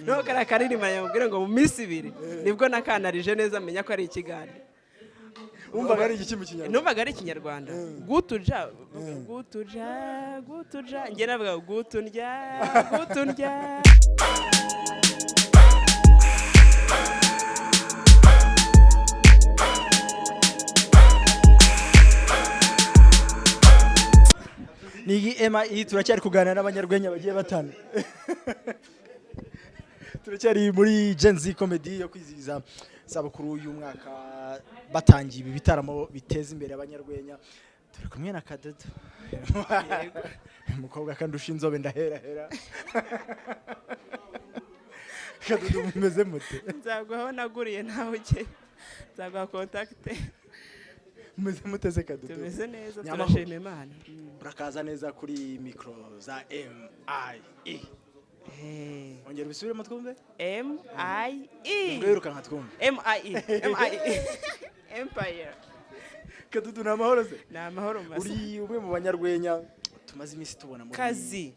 no karakanirima yamubwira ngo mu minsi 2 nibwo nakanarije neza menya ko ari ikigande umvaga ari iki mu kinyarwanda numvaga ari ikinyarwanda gutuja nge navuga gutundya Nigi MI turacyari kuganira n'abanyarwenya bagiye batana. Turacyari muri Bagenzi comedy yo kwizihiza sabukuru uyu mwaka batangiye ibi bitaramo biteza imbere abanyarwenya. Turi kumwe na Kadodo. Umukobwa kandi ushinzo be ndahera. Kadodo mumeze mute? Nzagwaho naguriye nawe uke. Nzagwa contact. Mumeze muteze Kadodo. Tumeze neza turashima Imana. Urakaza neza kuri micro za MIE. Ongera bisubiremo twumve? MIE. Ngwiruka nka twumve. MIE. Empire. Kadodo na mahoro se? Na mahoro masa. Uri umwe mu banyarwenya tumaze imisi tubona muri kazi.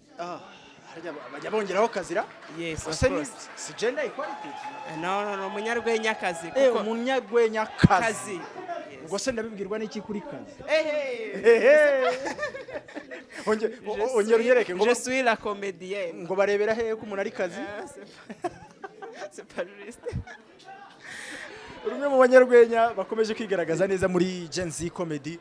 Bajya bongeraho kazira? Yes, of course. Si gender equality. No, umunyarwenya kazi kuko umunyarwenya kazi. Ubwo se ndabibwirwa n'iki kuri kazi? Ongera ngo je suis la comédienne. Ngo barebera hehe ko umuntu ari kazi? C'est pas juste. Urumwe mu banyarwenya bakomeje kwigaragaza neza muri Bagenzi comedy.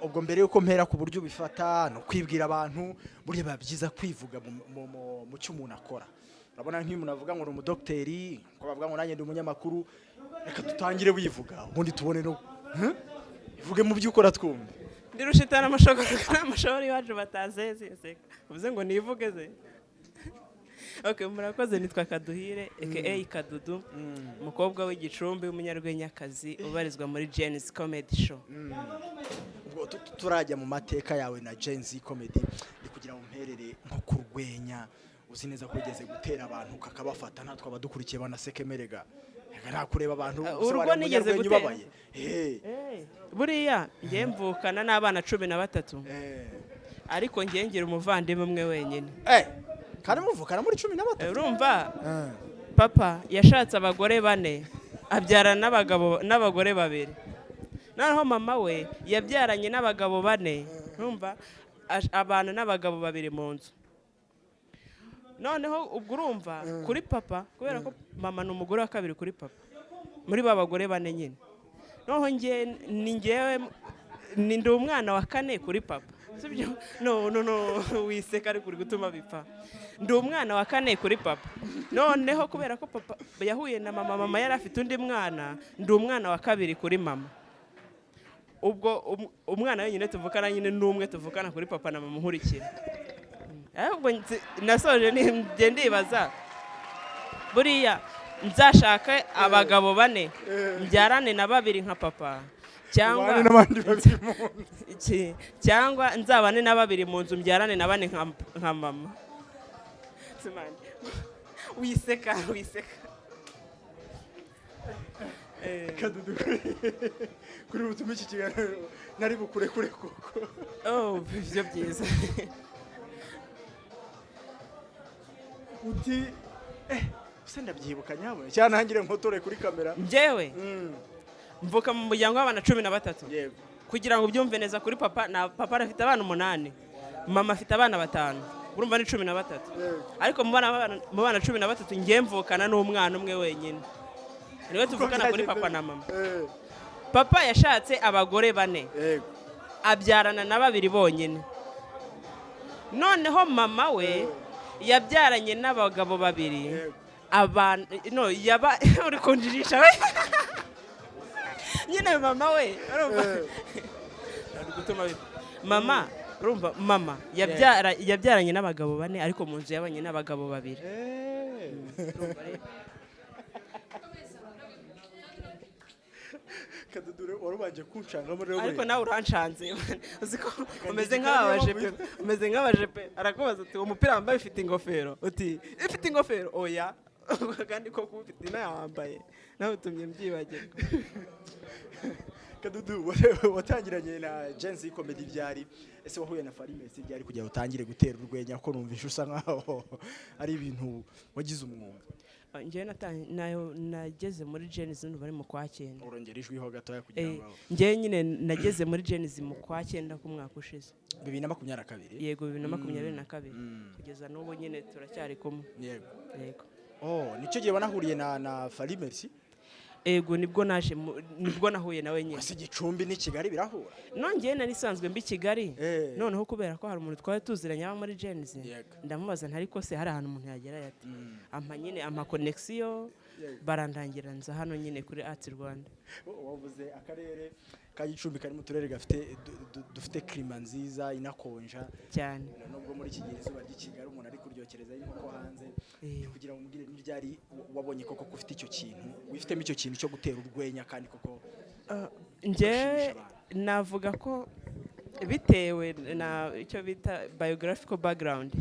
Ubwo mbere yuko mpera ku buryo bifata no kwibwira abantu burya babyiza kwivuga mu cyo umuntu akora. Urabona nk'umuntu avuga ngo uri umudokiteri, ko bavuga ngo nanjye ndi umunyamakuru, reka tutangire wivuga ubundi tubone no ivuge mu by'ukora twumve. Ndi Rushitana amashobora iwacu batazeze seka. Uvuze ngo nivuge ze. Okay, murakoze nitwa Kaduhire aka Kadudu, umukobwa w'Igicumbi w'umunyarwenyakazi ubarizwa muri Bagenzi comedy show. Ubwo turajya mu mateka yawe na Bagenzi comedy ndi kugira ngo mperere nko kurwenya uzi neza ko ugeze gutera abantu kakabafata natwe abadukurikiye banasekemerega. Nta kureba abantu urwo nigeze gutera. Buriya ngiye mvukana n'abana 13. Ariko ngiye ngira umuvandimwe umwe wenyine. Kandi muvukana muri 13. Urumva? Papa yashatse abagore 4 abyara n'abagore 2. Naho mama we yabyaranye n'abagabo 4. Urumva? Abantu n'abagabo 2 mu nzu. Noneho ubwo urumva kuri papa kubera ko mama n'umugore wa 2 kuri papa. Muri babagore 4 nyine. Noho ngewe ndi umwana wa 4 kuri papa. Sibyo? No wiseka ari kuri gutuma bipfa. Ndi umwana wa 4 kuri papa. Noneho kubera ko papa yahuye na mama yari afite undi mwana, ndi umwana wa 2 kuri mama. Ubwo umwana wenyine tuvukana nyine n'umwe tuvukana kuri papa na mama nkurikira. Ahubwo nasoje ndibaza buriya nzashaka abagabo 4 mbyarane na 2 nka papa cyangwa n'abandi 2 mu nzu cyangwa nzabane na 2 mu nzu mbyarane na 4 nka mama. Simani wiseka Kadudu kuri ubutumwa iki kiganiro nari bukure koko. Bivyo byiza. Uti se ndabyibuka nyabone cyane hangire nkotore kuri kamera. Njewe mvuka mu muryango w'abana 13. Yego. Kugira ngo byumve neza kuri papa na papa afite abana 8, mama afite abana 5. Urumva ni 13. Ariko mu bana 13 ngiye mvukana n'umwana umwe wenyine. Niwe tuvukana kuri papa na mama. Papa yashatse abagore 4. Yego. Abyarana na 2 bonyine. Noneho mama we yabyaranye n'abagabo 2. Uri kunjirisha we. Nyine mama we urumva ari gutuma mama urumva mama yabyaranye n'abagabo 4 ariko mu nzu yabanye n'abagabo 2. Kadudure warubanje kuncanga muri rero. Ariko nawe uranshanze uziko umeze nk'abaje pe arakubaza ati umupira wambaye ufite ingofero uti ifite ingofero oya kandi ko ufite inayambaye nawe utumye mbyibagirwa. Kadudu watangiranye na Genzi Comedy ryari ese wahuye na Farimesi ryari kugira utangire gutera urwenya ko numvisha usa nkaho ari ibintu wagize umwuga njye nageze muri Genzi bari mu kwa 9 urongera ijwi ho gatoya kugira ngo njye nyine nageze muri Genzi mu kwa 9 ku mwaka ushize 2022 yego 2022 kugeza n'ubu nyine turacyari kumwe yego yego nicyo gihe wanahuriye na Farimesi ego nibwo nahuye nawe nyine ese Gicumbi ni Kigali birahura nongeye nari sanzwe mbi Kigali noneho kubera ko hari umuntu twari tuziranye aba muri Genzi ndamubaza ntari ko se hari ahantu umuntu yagera yati ampa nyine ama connection barandangiranza hano nyine kuri Art Rwanda wavuze akarere ka Gicumbi kari mu turere dufite klima nziza inakonja cyane nubwo muri iki gihe izuba ry'Kigali umuntu ari kuryokereza yuko hanze kugira ngo umugire n'iryari wabonye koko kufite icyo kintu wifitemo icyo kintu cyo gutera urwenya kandi koko nje navuga ko bitewe na icyo bita biographical background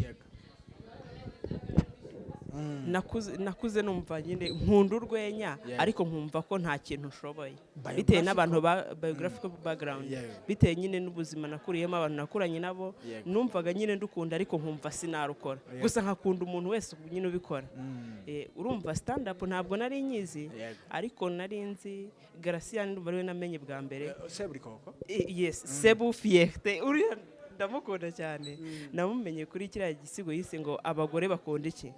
nakuze numva nyine nkunda urwenya ariko nkumva ko nta kintu ushoboye bitewe n'abantu ba biographical background bitewe nyine n'ubuzima nakuriyemo abantu nakuranye nabo numvaga nyine ndukunda ariko nkumva sinarukora gusa nkakunda umuntu wese nyine ubikora urumva stand up ntabwo nari nyizi ariko nari nzi Gracian ndumva ariwe namenye bwa mbere Seburikoko yes Sebu Fierte uriya ndamukunda cyane namumenye kuri kiriya gisigo yise ngo abagore bakunda iki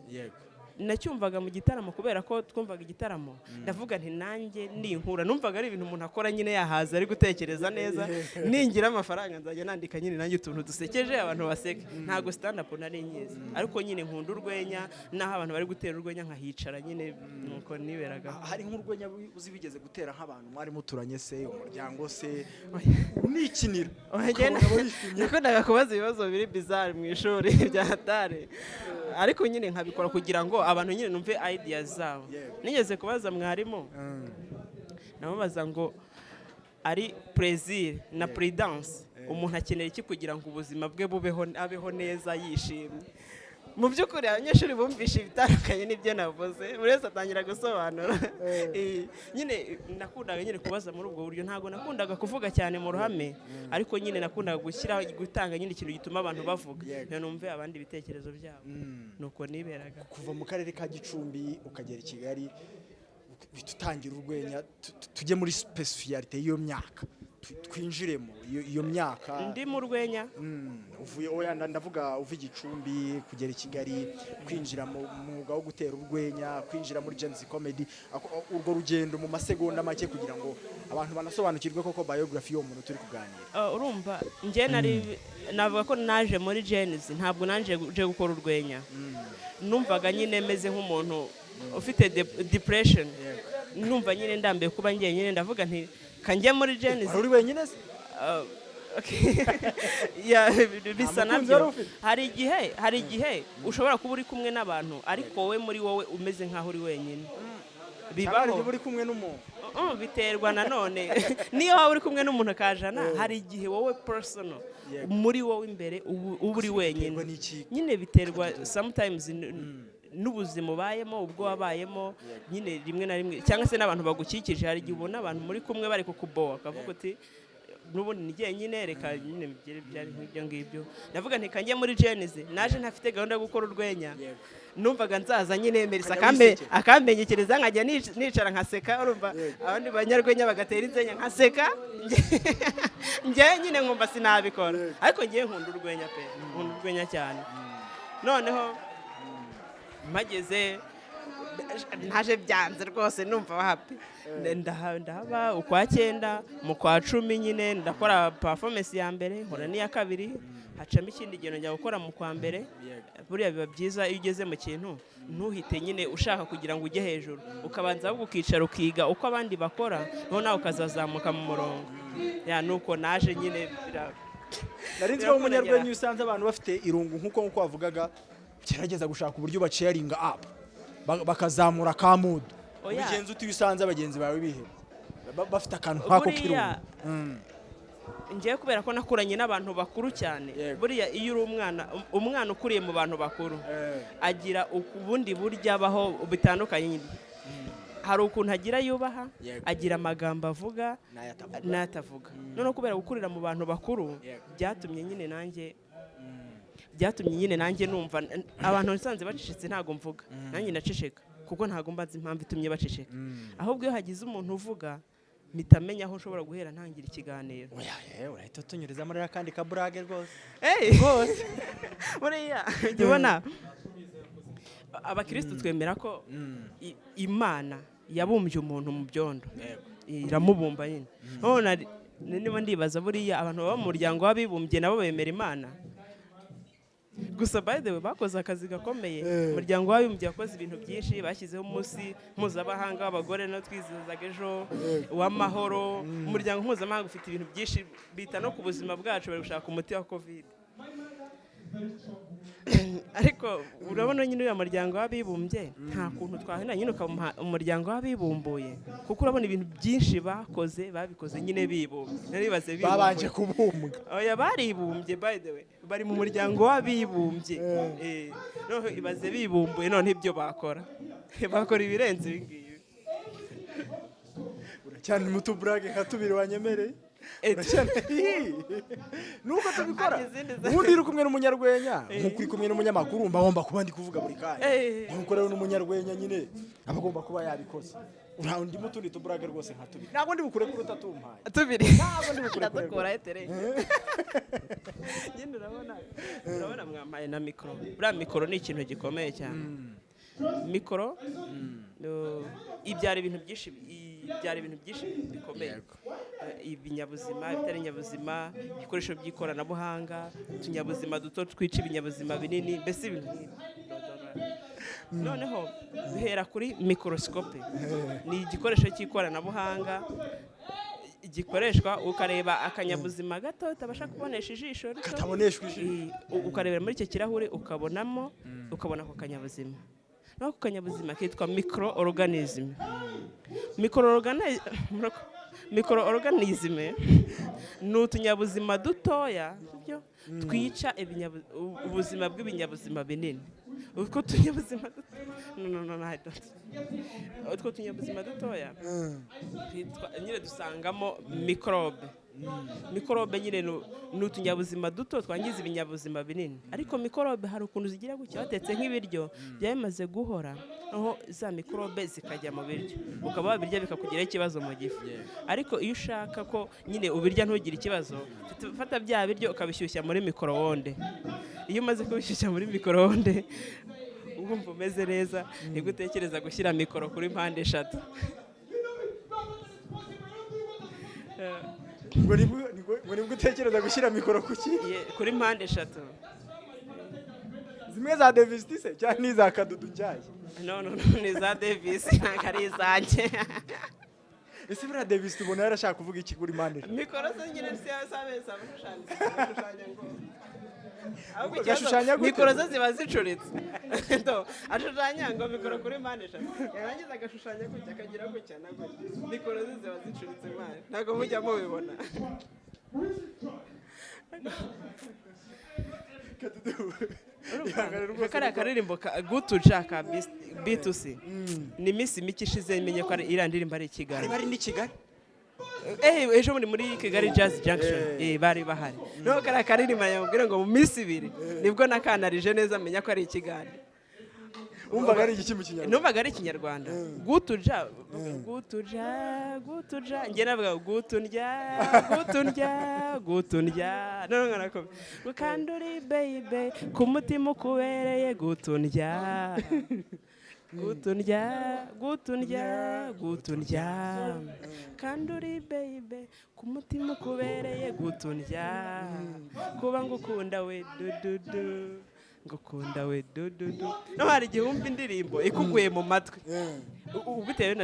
nacyumvaga mu gitaramo kubera ko twumvaga igitaramo ndavuga nti nanjye ninkura numvaga ari ibintu umuntu akora nyine yahaza ari gutekereza neza ningira amafaranga nzajya nandika nyine nanjye utuntu dusekeje abantu baseke ntago stand up nari nyizi ariko nyine nkunda urwenya naho abantu bari gutera urwenya nkahicara nyine nuko niberaga hari nk'urwenya uzi bigeze gutera nk'abantu mwari muturanye se umuryango se unikinira nakundaga kubaza ibibazo biri bizarre mu ishuri bya Dore ariko nyine nkabikora kugira ngo abantu nyine numve ideas zabo nigeze kubaza mwarimu namubaza ngo ari plaisir na prudence umuntu akenera iki kugira ngo ubuzima bwe abeho neza yishimye mu by'ukuri abanyeshuri bumvisha ibitandukanye n'ibyo navuze buri wese atangira gusobanura nyine nakundaga nyine kubaza muri ubwo buryo ntabwo nakundaga kuvuga cyane mu ruhame ariko nyine nakundaga gutanga nyine ikintu gituma abantu bavuga numve abandi ibitekerezo byabo nuko niberaga kuva mu karere ka Gicumbi ukagera i Kigali bitutangira urwenya tujye muri speciality y'iyo myaka twinjiremo iyo myaka ndi mu rwenya uvuye ndavuga uva Gicumbi kugera i Kigali kwinjira mu mwuga wo gutera urwenya kwinjira muri Genzi Comedy urwo rugendo mu masegonda make kugira ngo abantu banasobanukirwe koko biography yo muntu turi kuganira urumva nje navuga ko naje muri Genzi ntabwo nanje gukora urwenya numvaga nyine meze nk'umuntu ufite depression numva nyine ndambiye kuba ngiye nyine ndavuga nti kanjye muri Genzi uri wenyine se bisa nabyo hari igihe ushobora kuba uri kumwe n'abantu ariko wowe muri wowe umeze nkaho uri wenyine bibaho uri kumwe n'umuntu biterwa nanone niyo waba uri kumwe n'umuntu akajana hari igihe wowe personal muri wowe imbere uba uri wenyine nyine biterwa sometimes n'ubuzima ubayemo ubwo wabayemo nyine rimwe na rimwe cyangwa se n'abantu bagukikije hari igihe ubona abantu muri kumwe bari kukuboha akavuga uti n'ubundi nigiye nyine reka nyine byari nk'ibyo ngibyo ndavuga nti kanjye muri Genzi naje ntafite gahunda yo gukora urwenya numvaga nzaza nyine Merisa akambenyekereza nkajya nicara nkaseka urumva abandi banyarwenya bagatera inzenya nkaseka njye nyine nkumva sinabikora ariko ngiye nkunda urwenya pe nkunda urwenya cyane noneho mageze ntaje byanze rwose numva happy ndahaba ukwa 9 mu kwa 10 nyine ndakora performance ya mbere nkora n'iya kabiri hacamo ikindi gihe njya gukora mu kwa mbere buriya biba byiza iyo ugeze mu kintu ntuhite nyine ushaka kugira ngo ujye hejuru ukabanza ahubwo ukicara ukiga uko abandi bakora noneho ukazazamuka mu murongo nuko naje nyine narinzi ko umunyarwenya usanze abantu bafite irungu nkuko wavugaga gerageza gushaka uburyo bacaringa up bakazamura ka mood ubigenza uti bisanze abagenzi bawe bihe bafite akantu nkako kirungu ngiye kubera ko nakuranye n'abantu bakuru cyane buriya iyo uri umwana ukuriye mu bantu bakuru agira ubundi buryo abaho bitandukanye hari ukuntu agira yubaha, Yego. agira amagambo avuga N'ayatavuga. n'atavuga. Noneho kubera gukurira mu bantu bakuru Yego. byatumye nyine nanjye numva abantu nsanze bacecetse ntago mvuga, nanjye ndaceceka kuko ntago mbazi impamvu itumye baceceka. Ahubwo iyo hagize umuntu uvuga mpita menya aho ushobora guhera ntangira ikiganiro. Oya, urahita utunyuriza muri akandi kaburage rwose. Rwose buriya jya ubona abakirisitu twemera ko Imana yabumbye umuntu mu byondo, iramubumba nyine. None niba ndibaza buriya abantu baba mu muryango w'abibumbye nabo bemera Imana. Gusa by the way bakoze akazi gakomeye. Umuryango w'abibumbye wakoze ibintu byinshi, bashyizeho umunsi mpuzamahanga w'abagore no twizihizaga ejo w'amahoro. Umuryango mpuzamahanga ufite ibintu byinshi bita no ku buzima bwacu, bari gushaka umuti wa covid. Ariko urabona nyine uriya muryango w'abibumbye nta kuntu twahenda nyine ukaba umuryango w'abibumbuye, kuko urabona ibintu byinshi babikoze nyine bibumbye. Naribaze bibumbye Babanje kubumbwa. Oya, baribumbye by the way, bari mu muryango w'abibumbye. Noneho ibaze bibumbuye, none ibyo bakora ibirenze ibi ngibi. Uracyane mu tuburage nka tubiri wanyemereye. Nuko tubikora. Ubundi uri kumwe n'umunyarwenya, nkuko uri kumwe n'umunyamakuru, mba ngomba kuba ndi kuvuga buri kanya. Nuko rero n'umunyarwenya nyine aba agomba kuba yabikoze. Undi mutundi tuburage rwose nka tubiri. Ntabwo ndi bukure kuri utatumpaye. Tubiri. Ntabwo ndi bukure kuri. Ndakora etere. Nyine urabona mwampaye na mikoro. Buriya mikoro ni ikintu gikomeye cyane. Mikoro ibyara ibintu byinshi bikomeye. Ibinyabuzima, ibitari inyabuzima, ibikoresho by'ikoranabuhanga, utunyabuzima duto twica ibinyabuzima binini, mbese ibintu nk'ibi. Noneho bihera kuri mikorosikope. Ni igikoresho cy'ikoranabuhanga gikoreshwa ukareba akanyabuzima gato utabasha kubonesha ijisho rito, kataboneshwa ijisho, ukarebera muri icyo kirahuri ukabona ako kanyabuzima. No ako kanyabuzima kitwa microorganism. Microorganism ni utunyabuzima dutoya twica ubuzima bw'ibinyabuzima binini. Utwo tunyabuzima dutoya nyine dusangamo mikorobe. Mikorobe nyine ni utunyabuzima duto twangiza ibinyabuzima binini. Ariko mikorobe hari ukuntu zigira gutya, watetse nk'ibiryo byamaze guhora, aho za mikorobe zikajya mu biryo, ukaba wabirya bikakugiraho ikibazo mu gifu. Ariko iyo ushaka ko nyine ubirya ntugire ikibazo, fata bya biryo ukabishyushya muri micro-onde. Iyo umaze kubishyushya muri micro-onde wumva umeze neza, nibwo utekereza gushyira mikoro kuri mpande eshatu. ngo nibwo utekereza gushyira mikoro kuki? Kuri mpande eshatu. Zimwe za Davis se cyangwa n'iza Kadudu njyaye? No, ni za Davis, ntabwo ari izanjye. Ese buriya Davis tubona yarashaka kuvuga iki kuri mpande eshatu? Mikoro se nyine si abeza bashushanya ngo gashushanya gute? Mikoro ze ziba zicuritse. Ashushanya ngo mikoro kuri mpande eshatu, yarangiza agashushanya gutya akagira gutya na gutya. Mikoro ze ziba zicuritse mwana, ntabwo mujya mubibona. Kariya karirimbo gutuja ka B2C ni iminsi mike ishize menye ko iriya ndirimbo ari i Kigali. Bari ni Kigali? Ejo muri Kigali Jazz Junction bari bahari. No kariya karirimbo yamubwira ngo mu minsi ibiri nibwo nakanarije neza menya ko ari i Kigali. Umvaga ari iki mu Kinyarwanda? Numvaga ari Ikinyarwanda. Gutuja njye navuga gutundya. No nako ukanduri baby ku mutima ukubereye gutundya. Kanduri baby ku mutima ukubereye gutundya. Kuba ngukunda we dududu, ngukunda we dududu. No hari igihumbi indirimbo ikuguye mu matwi, bitewe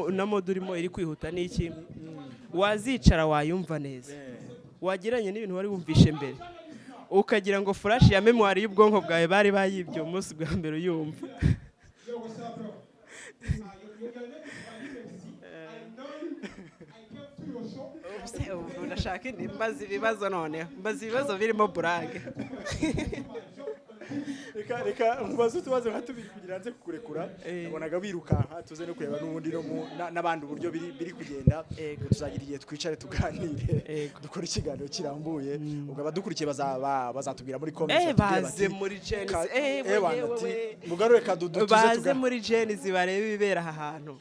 na mode urimo iri kwihuta n'iki, wazicara wayumva neza, wagiranye n'ibintu wari wumvishe mbere, ukagira ngo flash ya memoire y'ubwonko bwawe bari bayibye umunsi bwa mbere uyumva. Urashaka mbaza ibibazo noneho, mbaza ibibazo birimo burage. reka nkubaze utubazo nka tubiri kugira nze kukurekura nabonaga wirukanka tuze no kureba n'ubundi n'abandi uburyo biri kugenda tuzagira igihe twicare tuganire dukora ikiganiro kirambuye ubwo abadukurikiye bazatubwira muri comments baze muri Genesis mugarure kadudu baze muri Genesis barebe ibibera aha hantu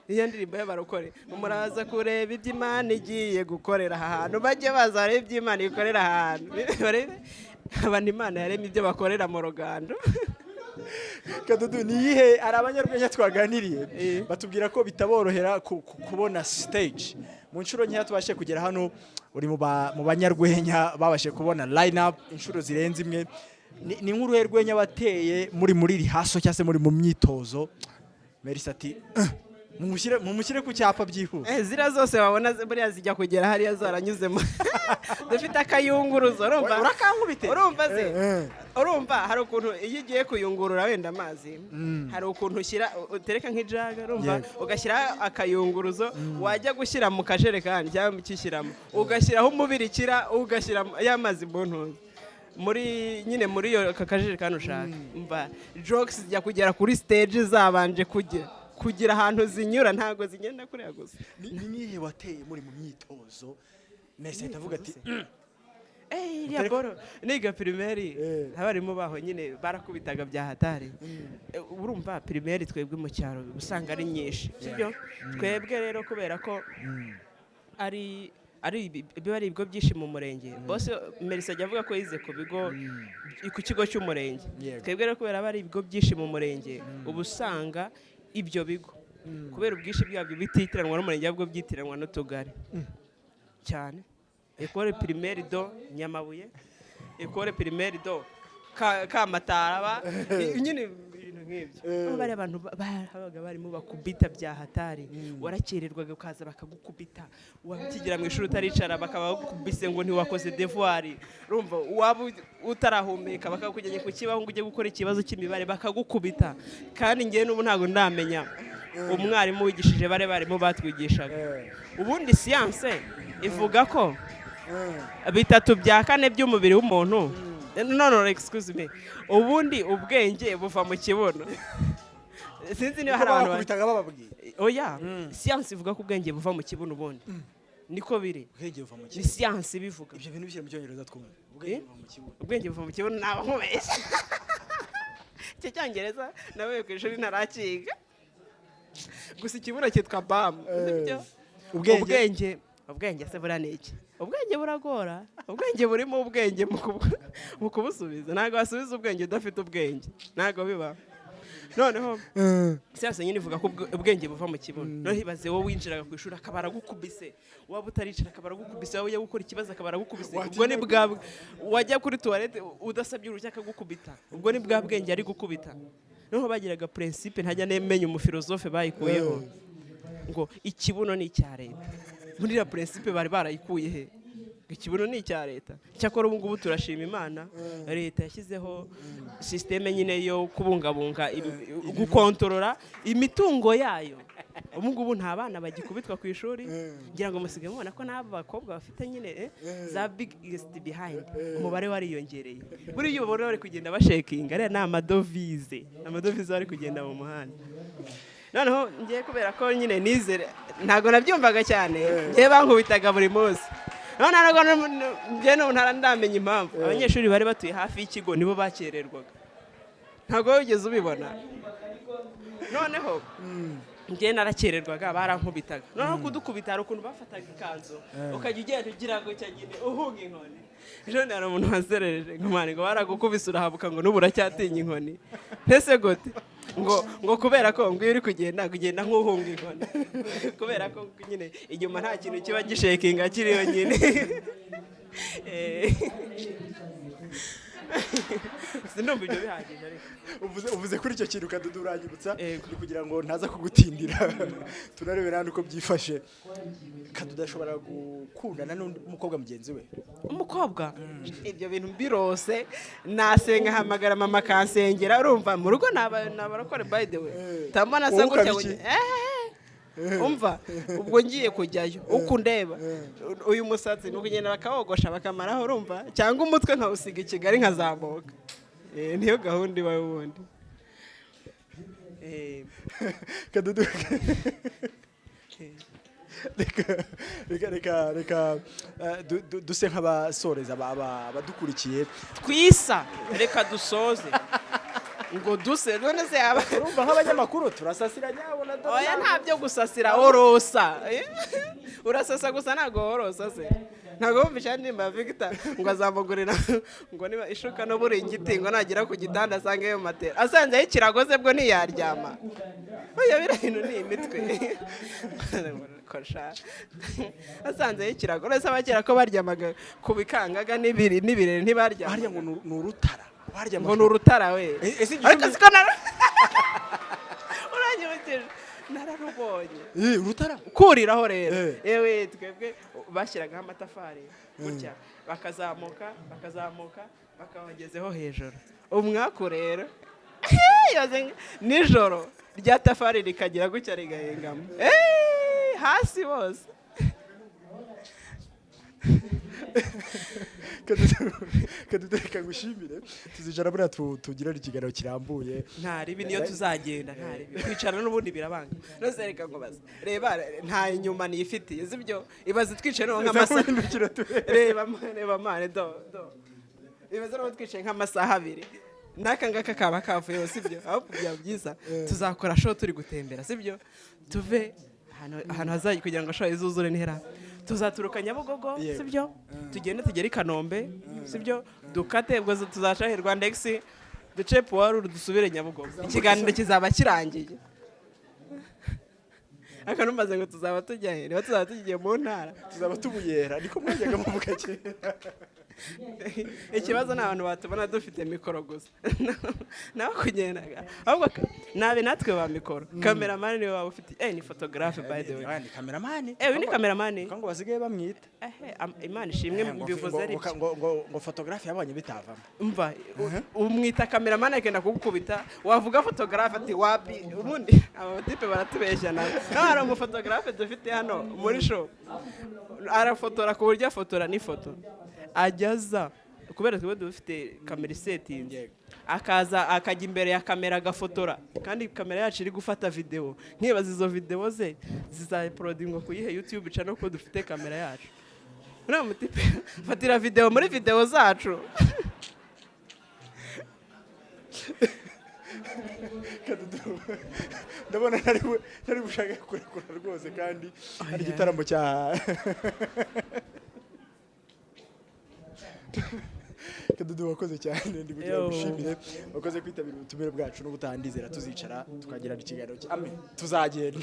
iyo ndirimbo y'abarokore muraza kureba ibyo Imana igiye gukorera aha hantu bajye baza barebe ibyo Imana ikorera aha hantu abantu Imana yaremye ibyo bakorera mu rugando. Kadudu niyihe ari abanyarwenya twaganiriye batubwira ko bitaborohera kubona stage mu nshuro nkeya tubashe kugera hano uri mu banyarwenya babashe kubona line up inshuro zirenze imwe ni nk'uruhe rwenya bateye muri rihaso cyangwa se muri mu myitozo Merisa ati mumushyire ku cyapa byihuse zira zose babona buriya zijya kugera hariya zaranyuzemo dufite akayunguruzo urumva hari ukuntu iyo ugiye kuyungurura wenda amazi hari ukuntu ushyira utereka nk'ijaga urumva ugashyira akayunguruzo wajya gushyira mu kajerekani cyangwa ukishyiramo ugashyiraho umubirikira ugashyira y'amazi mu ntuzi muri iyo kajerekani ushaka umva jokes zijya kugera kuri stage zabanje kugira ahantu zinyura ntago zigenda kuriya gusa nihe wateye muri mu myitozo nese ndavuga ati ya boro niga primaire abarimo baho nyine barakubitaga bya hatari urumva primaire twebwe mu cyaro usanga ari nyinshi sibyo twebwe rero kubera ko ari ibigo byinshi mu murenge bose Merisa ajya avuga ko yize ku kigo cy'umurenge twebwe rero kubera bari ibigo byinshi mu murenge ubu usanga ibyo bigo kubera ubwinshi bwabyo bititiranwa n'umurenge ahubwo byitiranwa n'utugari cyane école primaire do Nyamabuye école primaire do Kamataraba nyine ibintu nk'ibyo bari abantu babaga barimo bakubita bya hatari warakererwaga ukaza bakagukubita wakigira mu ishuri utaricara bakaba bakubise ngo ntiwakoze devoir urumva waba utarahumeka bakakujyanye ku kibaho ngo ujye gukora ikibazo cy'imibare bakagukubita kandi ngiye n'ubu ntago ndamenya umwarimu wigishije barimo batwigishaga ubundi science ivuga ko bitatu bya kane by'umubiri w'umuntu no excuse me ubundi ubwenge buva mu kibuno sinzi niba hari abantu bakubitaga bababwiye oya science ivuga ko ubwenge buva mu kibuno ubundi niko biri ubwenge buva mu kibuno ni science bivuga ibyo bintu bishyira mu cyongereza twumva ubwenge buva mu kibuno naho nkubeshya icyo cyongereza nawe ku ishuri ntarakiga gusa ikibuno cyitwa bam ubwenge se buriya ni iki ubwenge buragora ubwenge burimo ubwenge mu kubusubiza ntabwo wasubiza ubwenge udafite ubwenge ntabwo biba noneho siyanse nyine ivuga ko ubwenge buva mu kibuno noneho ibaze wowe winjiraga ku ishuri akaba aragukubise waba utaricara akaba aragukubise waba ujya gukora ikibazo akaba aragukubise ubwo ni bwa wajya kuri tuwarete udasabye uruhushya akagukubita ubwo ni bwa bwenge ari gukubita noneho bagiraga principe ntajya nemenya umufilozofe bayikuyeho ngo ikibuno ni icya leta muri la principe bari barayikuye he ikibuno ni icya leta cyakora ubu ngubu turashima Imana leta yashyizeho systeme nyine yo kubungabunga gukontorora imitungo yayo ubu ngubu nta bana bagikubitwa ku ishuri ngira ngo musige mubona ko n'abo bakobwa bafite nyine za biggest behind umubare wariyongereye buri iyo babona bari kugenda bashekinga ari amadovize bari kugenda mu muhanda noneho ngiye kubera ko nyine nizere ntago nabyumvaga cyane ngiye bankubitaga buri munsi noneho ngiye ntarandamenya impamvu abanyeshuri bari batuye hafi y'ikigo nibo bakererwaga ntago wigeze ubibona noneho ngiye narakererwaga barankubitaga noneho kudukubita hari ukuntu bafataga ikanzu ukajya ugenda ugira ngo cyagine uhunga inkoni ejo hari umuntu waserereje ngo baragukubise urahabuka ngo n'ubu uracyatinya inkoni ntese gute ngo kubera ko ngo iyo uri kugenda nk'uhunga inkoni kubera ko nyine inyuma nta kintu kiba gishekinga kiriyo nyine sinumva ibyo bihagije ariko uvuze kuri icyo kintu Kadudu uranyibutsa ni kugira ngo ntaza kugutindira tunarebera hano uko byifashe Kadudu ashobora gukundana n'umukobwa mugenzi we umukobwa ibyo bintu mbirose nasenga hamagara mama kansengera urumva mu rugo nabarakore by the way tambona sa gutya umva ubwo ngiye kujyayo uko ndeba uyu musatsi nuko ugenda bakawogosha bakamaraho urumva cyangwa umutwe nkawusiga i Kigali nkazamuka niyo gahunda ibaye ubundi. Kadudu reka duse nk'abasoreza abadukurikiye twisa reka dusoze ngo duse none se urumva nk'abanyamakuru turasasira nyabona oya nta byo gusasira orosa urasasa gusa ntago orosa se ntago wumvisha nimba ya Victor ngo azamugurira ngo niba ishuka no buringiti ngo nagera ku gitanda asange yo matera asanze y'ikiragoze bwo ntiyaryama oya birahino ni imitwe kosha asanze y'ikirago nese abakera ko baryamaga ku bikangaga n'ibirere ntibaryama harya ngo ni urutara ngo ni urutara we ariko siko uranyibukije nararubonye urutara kuriraho rero yewe twebwe bashyiragaho amatafari gutya bakazamuka bakabagezeho hejuru umwaku rero nijoro rya tafari rikagira gutya rigahengama hasi bose kaduteka gushimire tuzicara buriya tugirana ikiganiro kirambuye nta ribi niyo tuzagenda nta ribi kwicara n'ubundi birabanga nose reka ngo baze reba nta inyuma nifitiye zibyo ibaze twicaye no nk'amasaha reba mane do ibaze no twicaye nk'amasaha 2 naka ngaka kaba kavuye sibyo aho kubya byiza tuzakora show turi gutembera sibyo tuve ahantu hazayi kugira ngo show izuzure nihera tuzaturuka Nyabugogo sibyo tugende tugere i Kanombe sibyo dukate ubwo tuzaca he Rwanda X duce Poiru dusubire Nyabugogo ikiganiro kizaba kirangiye akanumaze ngo tuzaba tujya he niba tuzaba tugiye mu ntara tuzaba tubuyera niko mwajyaga muvuga kera ikibazo n'abantu batubona dufite mikoro gusa nawe kugendaga ahubwo nabe natwe ba mikoro cameraman niwe waba ufite ni photographe by the way ni cameraman ni cameraman ngo basigaye bamwita Imana ishimwe mbivuze ari ngo photographe yabonye bitavamo umva umwita cameraman akenda kugukubita wavuga photographe ati wapi ubundi aba tipe baratubeshya nawe hari umu photographe dufite hano muri show arafotora ku buryo afotora n'ifoto ajyaza kubera twe dufite camera setting akaza akajya imbere ya kamera agafotora kandi kamera yacu iri gufata video nkibaza izo video ze zizaprodinga ku yihe YouTube channel ko dufite kamera yacu none mutipe fatira video muri video zacu ndabona ntari bushaka kurekura rwose kandi ari igitaramo cya Kadudu wakoze cyane ndi kugira gushimire wakoze kwitabira ubutumire bwacu no gutandizera tuzicara tukagira ikiganiro cyame tuzagenda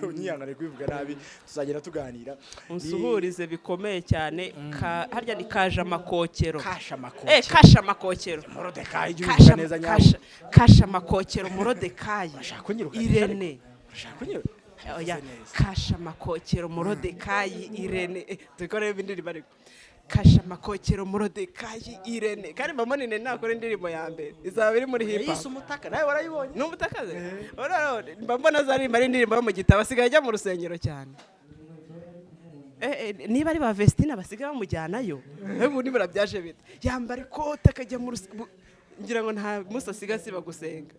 unyiyangane kwivuga nabi tuzagenda tuganira unsuhurize bikomeye cyane harya ni kaje amakokero kasha makokero Morodekayi igihugu neza nyabo kasha amakokero Morodekayi Irene oya kasha amakokero Morodekayi Irene dukore ibindi bari kasha amakokero Morodekayi Irene kandi mamonine nakora indirimbo ya mbere izaba iri muri hip hop yise umutaka nawe warayibonye n'umutakaze mbona zarimba ari indirimbo yo mu gitabo basigaye ajya mu rusengero cyane niba ari ba Vestina basigaye bamujyanayo ubundi barabyaje bite yambara ikote akajya mu ngira ngo nta musa asiga siba gusenga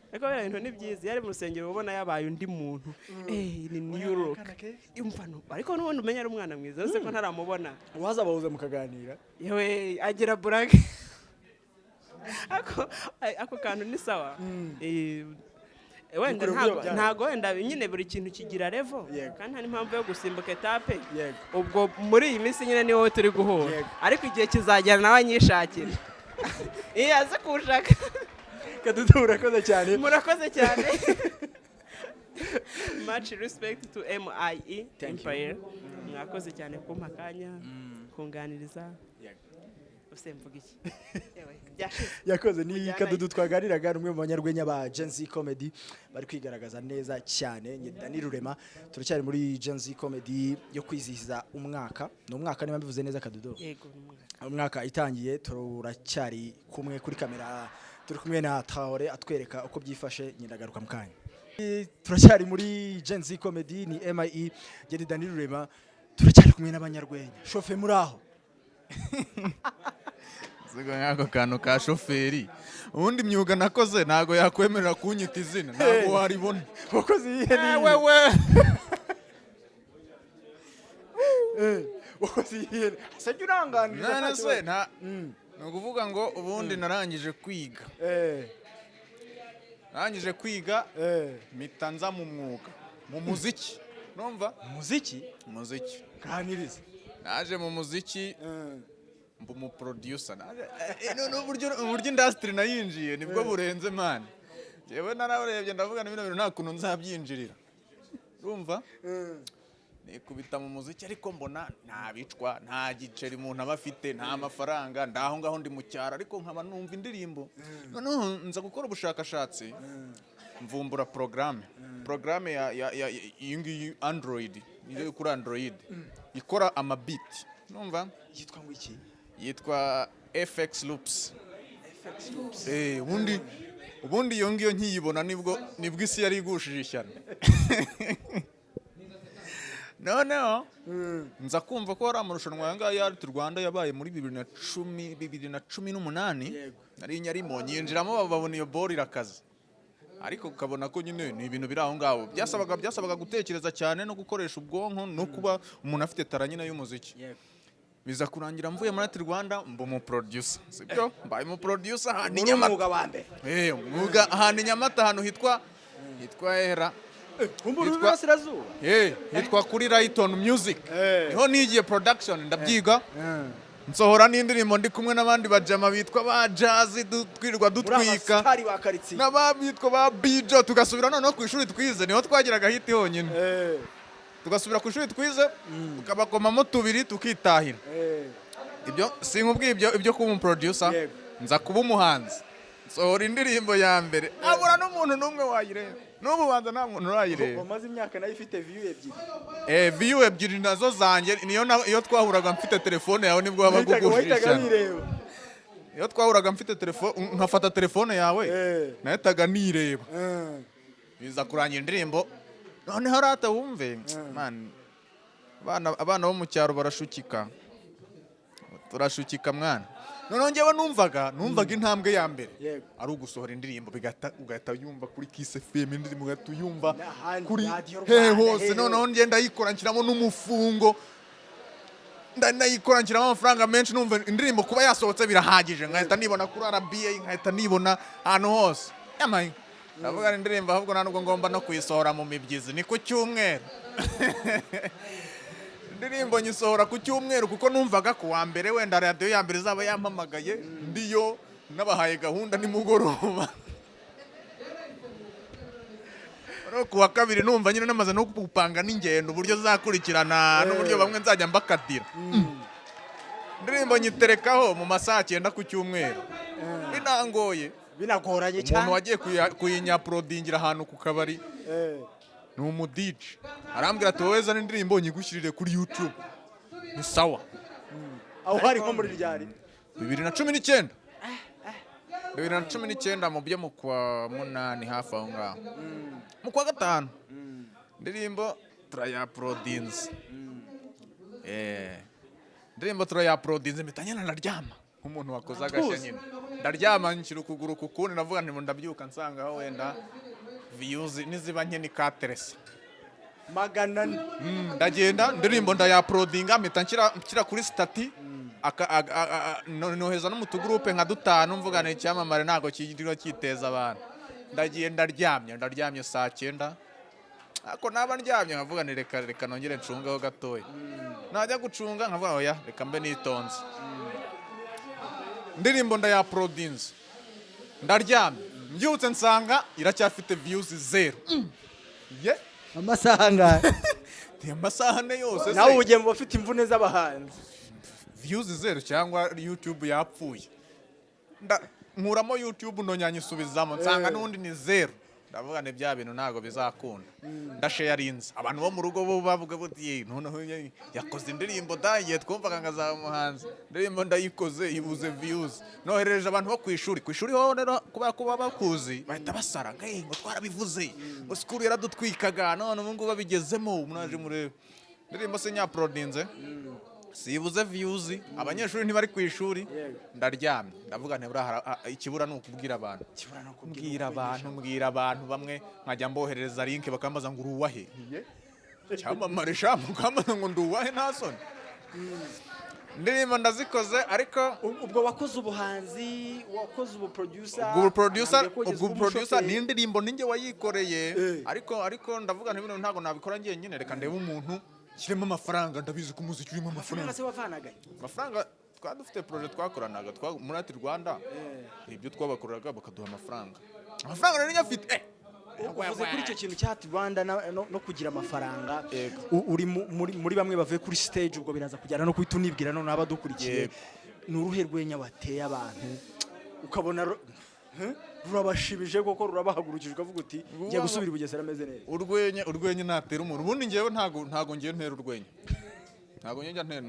ariko bera ibintu ni byiza yari mu rusengero ubona yabaye undi muntu ni New York imvano ariko n'ubundi umenya ari umwana mwiza yose ko ntaramubona waza bahuza mukaganira yewe agira burag ako kantu ni sawa wenda ntago wenda nyine buri kintu kigira level kandi nta n'impamvu yo gusimbuka etape ubwo muri iyi minsi nyine ni wowe turi guhura ariko igihe kizagera nawe anyishakira iyo aze kuwushaka Kadudu urakoze cyane murakoze cyane much respect to MIE Empire mwakoze cyane kumpa akanya kunganiriza usemvuga iki yakoze ni Kadudu twaganiraga numwe mu banyarwenya ba Bagenzi comedy bari kwigaragaza neza cyane nye Dani Rurema turacyari muri Bagenzi comedy yo kwizihiza umwaka no mwaka niba mbivuze neza Kadudu yego umwaka itangiye turacyari kumwe kuri kamera turi kumwe na Dore atwereka uko byifashe nyindagaruka mukanya turacyari muri Bagenzi comedy ni MIE Gedi Dani Rurema turacyari kumwe n'abanyarwenya shofe muri aho sigo nk'ako kantu ka shoferi ubundi imyuga nakoze ntago yakwemerera kunyita izina ntago waribona wakoze iyihe wewe wakoze iyihe sajya uranganira none se ni ukuvuga ngo ubundi narangije kwiga mpita nza mu mwuga mu muziki numva muziki ganiriza naje mu muziki mba umuproducer uburyo industry nayinjiye nibwo burenze man yewe nararebye ndavuga na bino bintu nta kuntu nzabyinjirira urumva nikubita mu muziki ariko mbona nta bicwa nta giceri umuntu aba afite nta mafaranga ndaho ngaho ndi mu cyaro ariko nkaba numva indirimbo noneho nza gukora ubushakashatsi mvumbura programme ya iyi ngiyi Android niyo kuri Android ikora amabeat numva yitwa ngo iki yitwa FX Loops ubundi iyo ngiyo nkiyibona nibwo isi yari igushije ishyano noneho nza kumva ko hari amarushanwa aya ngaya Art Rwanda yabaye muri 2018 nari nyarimo nyinjiramo babona iyo ball irakaze ariko ukabona ko nyine ni ibintu biri aho ngaho byasabaga gutekereza cyane no gukoresha ubwonko no kuba umuntu afite tara nyine y'umuziki biza kurangira mvuye muri Art Rwanda mba umuproducer sibyo mbaye umuproducer ahantu Nyamata umwuga ahantu Nyamata ahantu hitwa Era hitwa kuri Rayton Music niho nigiye production ndabyiga nsohora n'indirimbo ndi kumwe n'abandi bajama bitwa ba jazz twirwa dutwika n'ababitwa ba bijo tugasubira noneho ku ishuri twize niho twagiraga hiti honyine tugasubira ku ishuri twize tukabakomamo tubiri tukitahira ibyo sinkubwiye ibyo kuba umuproducer nza kuba umuhanzi nsohora indirimbo ya mbere abura n'umuntu n'umwe wayireba n'ubu banza nta muntu urayireba umaze imyaka nayo ifite view ebyiri view ebyiri nazo zanjye iyo twahuraga mfite telefone yawe nibwo wabagugushishana iyo twahuraga mfite telefone nkafata telefone yawe nahitaga nireba biza kurangira indirimbo noneho rata wumve man abana bo mu cyaro barashukika turashukika mwana noneho njyewe numvaga intambwe ya mbere ari ugusohora indirimbo ugahita yumva kuri Kiss FM indirimbo ugahita uyumva kuri hose noneho ngenda yikora nshyiramo n'umufungo ndayikora nshyiramo amafaranga menshi numva indirimbo kuba yasohotse birahagije nkahita nibona kuri RBA nkahita nibona ahantu hose yamaye ndavuga indirimbo ahubwo ntabwo ngomba no kuyisohora mu mibyizi ni ku cyumweru indirimbo nyisohora ku cyumweru kuko numvaga ku wa mbere wenda radio ya mbere zaba yampamagaye ndiyo nabahaye gahunda nimugoroba ku wa kabiri numva nyine namaze no gupanga n'ingendo uburyo zakurikirana n'uburyo bamwe nzajya mbakatira indirimbo nyiterekaho mu masaha 9 ku cyumweru binagoranye cyane umuntu wagiye kuyinyaprodingira ahantu ku kabari ni umudije arambwira ati wowe zana indirimbo nyigushyirire kuri YouTube ni sawa aho hari nko muri ryari 2019 mu byo mu kwa 8 hafi aho ngaho mu kwa 5 indirimbo turayaprodinze indirimbo turayaprodinze mitanyana ndaryama nk'umuntu wakoze agashya nyine ndaryama nshyira ukuguru ku kundi navuga nti ndabyuka nsanga aho wenda views niziba nke ni kateresa magana ndagenda ndirimbo ndayaprodinga mpita nshyira kuri stati noheza no mu tugroupe nka 5 mvuga ni icyamamare ntago kigira kiteza abantu ndaryamye saa 9 ako naba ndyamye nkavuga ni reka nongere ncungaho gatoya najya gucunga nkavuga oya reka mbe nitonze ndirimbo ndayaprodinze ndaryamye mbyutse nsanga iracyafite views 0 amasaha ngahe amasaha ne yose nawe ugiye mu bafite imvune z'abahanzi views 0 cyangwa YouTube yapfuye nkuramo YouTube nonyanyisubizamo nsanga nundi ni 0 ndavuga ne bya bintu ntago bizakunda ndasharinze abantu bo mu rugo bo bavuga buti noneho yakoze indirimbo daye twumvaga ngaza umuhanzi indirimbo ndayikoze ibuze views nohereje abantu bo kwishuri ho rero kuba bakuzi bahita basara ngo twarabivuze ngo skuru yaradutwikaga none ubu ngubu babigezemo munaje murebe indirimbo se nyaprodinze sibuze views, abanyeshuri ntibari ku ishuri, ndaryamye ndavuga nti ikibura ni ukubwira abantu, mbwira abantu bamwe nkajya mboherereza link bakambaza ngo uruwahe cyamamare shamu kambaza ngo nduwahe nta soni. Ndirimbo ndazikoze ariko ubwo wakoze ubuhanzi, wakoze ubwo producer ni indirimbo ninjye wayikoreye, ariko ndavuga nti bino ntago nabikora ngiye nyine, reka ndebe umuntu kirimo amafaranga, ndabizi ko umuziki urimo amafaranga. Amafaranga dufite projet twakoranaga muri ati Rwanda, ibyo twabakoreraga bakaduha amafaranga rero nyafite uvuze kuri icyo kintu cya Rwanda no kugira amafaranga, uri muri bamwe bavuye kuri stage, ubwo biraza kujyana no kwita unibwira none abadukurikiye, ni uruhe rwenya wateye abantu ukabona rurabashibije koko, rurabahagurukije ukavuga uti ngiye gusubira Bugesera ameze neza? Urwenya natera umuntu, ubundi ngewe ntago ngiye ntera urwenya, ntago njya ntera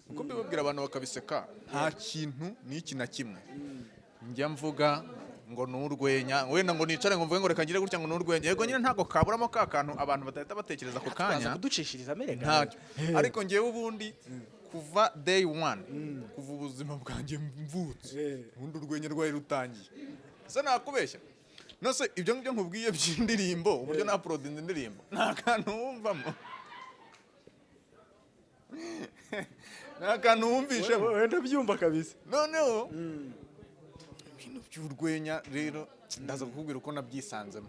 uko mbibabwira abantu bakabiseka, nta kintu n'iki na kimwe njya mvuga ngo n'urwenya, wenda ngo nicare ngo mvuge ngo reka ngire gutya ngo n'urwenya. Yego nyine ntago kaburamo ka kantu abantu batahita batekereza ko kanya kuducishiriza amerega ntacyo, ariko ngewe ubundi kuva day one, kuva ubuzima bwanjye mvutse, ubundi urwenya rwari rutangiye. Ese nakubeshya? Nose ibyo ngibyo nkubwiye by'indirimbo, uburyo na uploadinga indirimbo, nta kantu wumvamo, nta kantu wumvishemo, wenda byumva kabisa. Noneho ibintu by'urwenya rero ndaza kukubwira uko nabyisanzemo.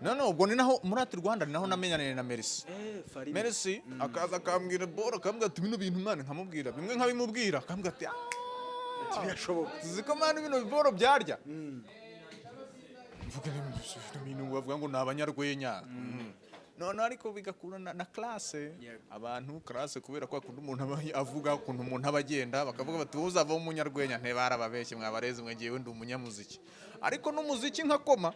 Noneho ubwo ni naho muri ati Rwanda, ni naho namenyaniye na Merci akaza akambwira bora, akambwira ati bino bintu mane, nkamubwira bimwe nkabimubwira, akambwira ati birashoboka, ziko mane bino biboro byarya. Mvuga ibintu bavuga ngo ni abanyarwenya. None ariko bigakura na classe, abantu classe, kubera ko akunda umuntu avuga ukuntu umuntu abagenda, bakavuga bati uzava umunyarwenya ntebarababeshye mwabareze mwe, ngiye ndi umunyamuziki, ariko n'umuziki nkakoma,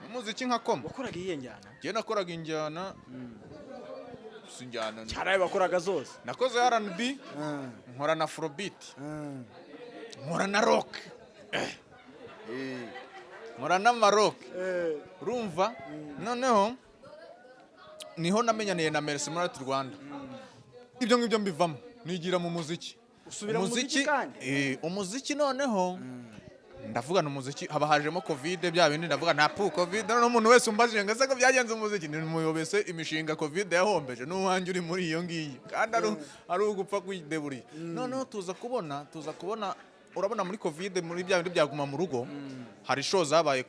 umuziki nkakoma. Wakoraga iyihe njyana? Ngiye nakoraga injyana, sinjyana cyaraye bakoraga zose. Nakoze R&B, nkora na Afrobeat, nkora na rock, nkora na Maroc, urumva. Noneho niho namenyaniye na Merci muri ati Rwanda. Ibyo ngibyo mbivamo nigira mu muziki. Usubira mu muziki kandi? Umuziki noneho ndavuga n'umuziki, haba hajemo covid, bya bindi ndavuga nta covid. Noneho umuntu wese umbajije ngo saka byagenze umuziki, ni muyobese imishinga covid yahombeje n'uwanjye uri muri iyo ngiyi, kandi ari ugupfa kwideburiye. Noneho tuza kubona urabona muri covid, muri bya bindi byaguma mu rugo, hari show zabaye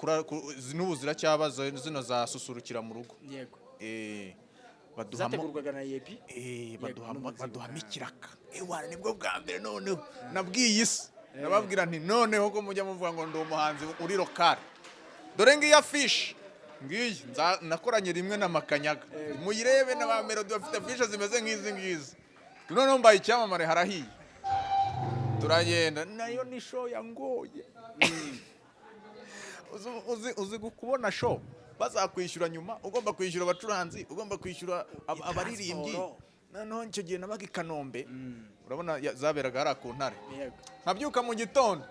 n'ubu ziracyabaza, zino za susurukira mu rugo. Yego. Baduhamagurwaga na yepi, baduhama ikiraka. Ewana nibwo bwa mbere noneho nabwiye isi, nababwira nti noneho ko mujya muvuga ngo ndi umuhanzi uri local, dore ngiyi afishe ngiyi nakoranye rimwe na Makanyaga, muyirebe na ba Melody bafite afishe zimeze nk'izi ngizi. Noneho mbaye icyamamare, harahiye, turagenda nayo ni show yangoye. uzi kubona show bazakwishyura nyuma, ugomba kwishyura abacuranzi, ugomba kwishyura abaririmbyi. Noneho icyo gihe nabaga i Kanombe, urabona zaberaga hari ku Ntare, nkabyuka mu gitondo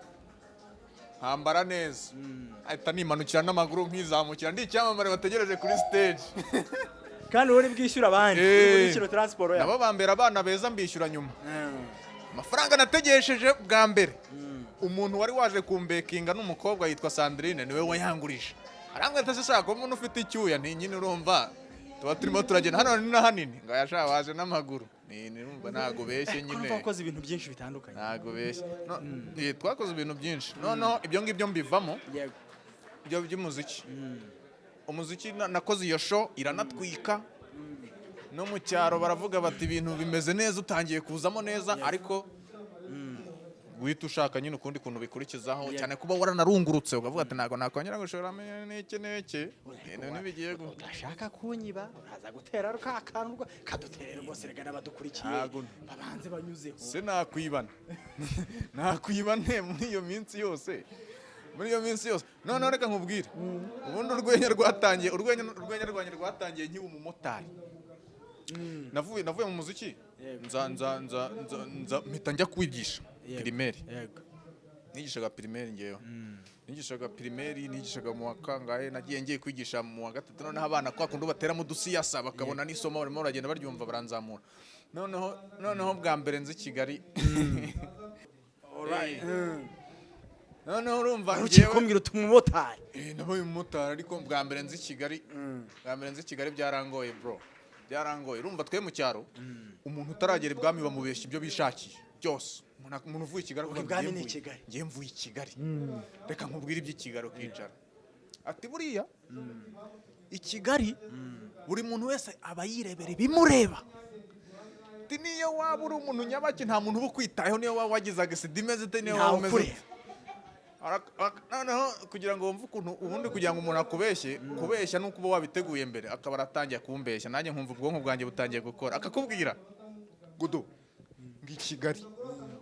nkambara neza, ahita nimanukira n'amaguru nkizamukira, ndi icyamamare bategereje kuri stage. kandi uri bwishyura abandi muri kino transport nabo bambera abana beza, mbishyura nyuma. Amafaranga nategesheje bwa mbere, umuntu wari waje kumbekinga n'umukobwa yitwa Sandrine, niwe wayangurije. Arambwira ati sasa ko umuntu ufite icyuya, ni nyine urumva tuba turimo turagenda hano ni na hanini, ngo yashaka waje n'amaguru, ni urumva ntago beshye nyine. Twakoze ibintu byinshi bitandukanye, ntago beshye, twakoze ibintu byinshi. Noneho ibyo ngibyo mbivamo, ibyo by'umuziki. Umuziki nakoze iyo show iranatwika, no mu cyaro baravuga bati ibintu bimeze neza, utangiye kuzamo neza, ariko guhita ushaka nyine ukundi kuntu bikurikizaho, cyane kuba waranarungurutse ukavuga ati ntago nakongera gushora n'iki ntibigiye udashaka kunyiba, uraza gutera ka kantu kaduterera rwose, rega n'abadukurikiye babanze banyuzeho. Se nakwibana muri iyo minsi yose, noneho reka nkubwire, ubundi urwenya rwanjye rwatangiye nkiba umumotari. Navuye mu muziki, mpita njya kwigisha primaire. Nigishaga primaire ngewe, nigishaga mu wa kangahe, nagiye ngiye kwigisha mu wa gatatu. Noneho abana kwa kundi bateramo udusiyasa bakabona n'isomo barimo baragenda baryumva baranzamura. noneho bwa mbere nzi Kigali noneho urumva ugiye kumbwira utumumotari nabaye umumotari ariko bwa mbere nzi Kigali byarangoye bro byarangoye urumva twe mu cyaro umuntu utaragera ibwami bamubeshya ibyo bishakiye byose umuntu uvuye i Kigali ngiye mvuye i Kigali reka nkubwire iby'i Kigali ukicara ati buriya i Kigali buri muntu wese aba yirebera ibimureba ati niyo waba uri umuntu nyabaki nta muntu uba ukwitayeho niyo waba wagize agisida imeze ite niyo waba umeze noneho kugira ngo wumve ukuntu ubundi kugira ngo umuntu kubeshya nuko uba wabiteguye mbere akaba aratangiye kumbeshya nanjye nkumva ubwonko bwanjye butangiye gukora akakubwira gudo ngo i Kigali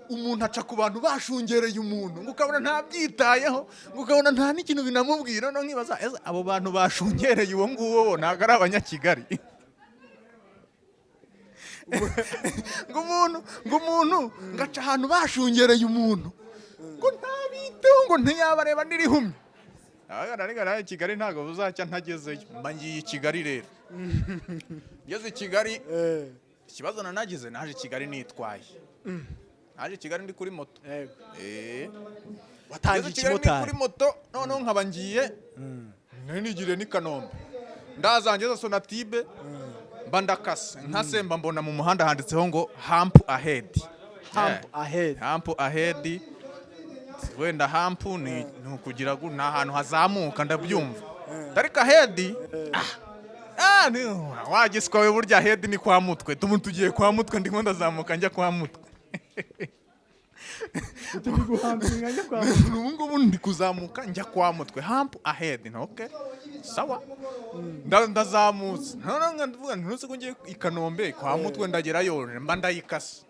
umuntu aca ku bantu bashungereye umuntu ngo ukabona ntabyitayeho ngo ukabona nta n'ikintu binamubwira no nkibaza abo bantu bashungereye uwo nguwo ntabwo ari abanyakigali ngo umuntu ngaca ahantu bashungereye umuntu ngo ntabiteho ngo ntiyabareba n'irihumye ariko Kigali ntabwo buzacya ntagezeyo mba ngiye i Kigali rero ngeze i Kigali ikibazo nagize naje i Kigali nitwaye naje i Kigali ndi kuri moto watangiye ikimotari kuri moto noneho nkaba ngiye nigire ni Kanombe ndazangeza Sonatibe mba ndakase nkasemba mbona mu muhanda handitseho ngo hamp ahead wenda hampu ni ukugira ngo ni ahantu hazamuka ndabyumva ariko ahedi wagiswa we burya ahedi ni kwa mutwe tugiye kwa mutwe ndimo ndazamuka njya kwa mutwe ubu ngubu ndi kuzamuka njya kwa mutwe hampu ahedi okay sawa ndazamutse ntuzi ko ngiye i Kanombe kwa mutwe ndagerayo mba ndayikase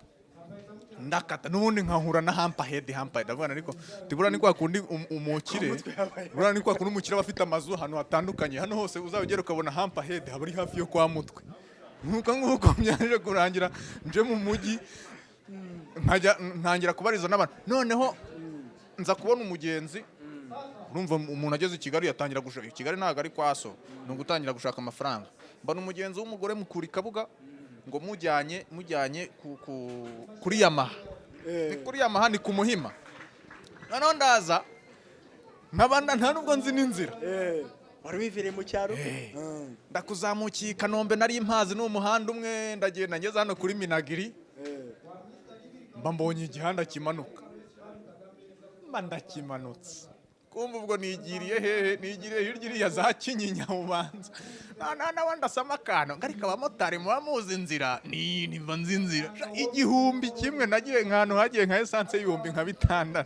ndakata nubundi nkahura na hampa head ndabona ariko tibura ni kwa kundi umukire bura ni kwa kundi umukire bafite amazu hano hatandukanye hano hose uzagera ukabona hampa head habari hafi yo kwa mutwe nguko myaje kurangira nje mu mujyi ntangira kubariza n'abantu noneho nza kubona umugenzi urumva umuntu ageze i Kigali yatangira gushaka i Kigali ntago ari kwaso no gutangira gushaka amafaranga mbana umugenzi w'umugore mukuri kabuga ngo mujyanye kuri Yamaha ni kuri Yamaha ni ku Muhima noneho ndaza ntabanda nta nubwo nzi n'inzira wari wiviriye mu cyaro ndakuzamukiye Kanombe nari impazi n'umuhanda umwe ndagenda ngeze hano kuri Minagiri mba mbonye igihanda kimanuka mba ndakimanutse kumva ubwo nigiriye hirya iriya za Kinyinya ubanza nawe ndasama akantu ngarika abamotari muba muzi inzira niba nzi inzira 1,000 nagiye nk'ahantu hagiye nka esanse y'ibihumbi nka 6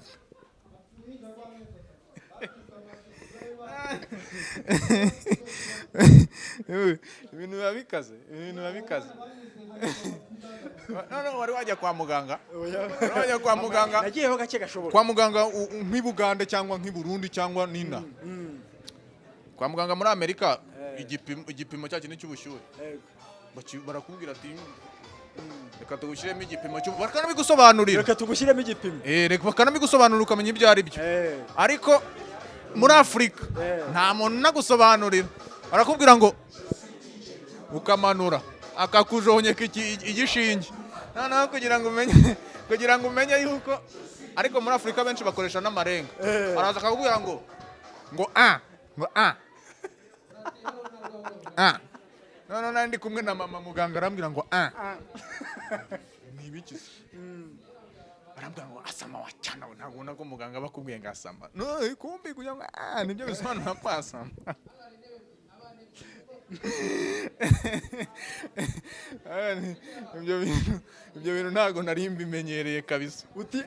ibintu babikaze none wari wajya kwa muganga nagiyeho gake gashoboka kwa muganga nk'Ibugande cyangwa nk'Iburundi cyangwa nina kwa muganga muri Amerika igipimo cya kintu cy'ubushyuhe barakubwira ati reka tugushyiremo igipimo bakanabigusobanurira reka bakanabigusobanurira ukamenya ibyo ari byo ariko muri Afurika nta muntu nagusobanurira barakubwira ngo ukamanura akakujonyeka igishinge noneho kugira ngo umenye yuko ariko muri Afurika benshi bakoresha n'amarenga araza akakubwira ngo none ndi kumwe na mama muganga arambwira ngo ni ibiki barambwira ngo asama wacyana ntabwo ubona ko muganga bakubwiye ngo asama no kumbi kugira ngo nibyo bisobanura ko asama ibyo bintu ntabwo nari mbimenyereye kabisa uti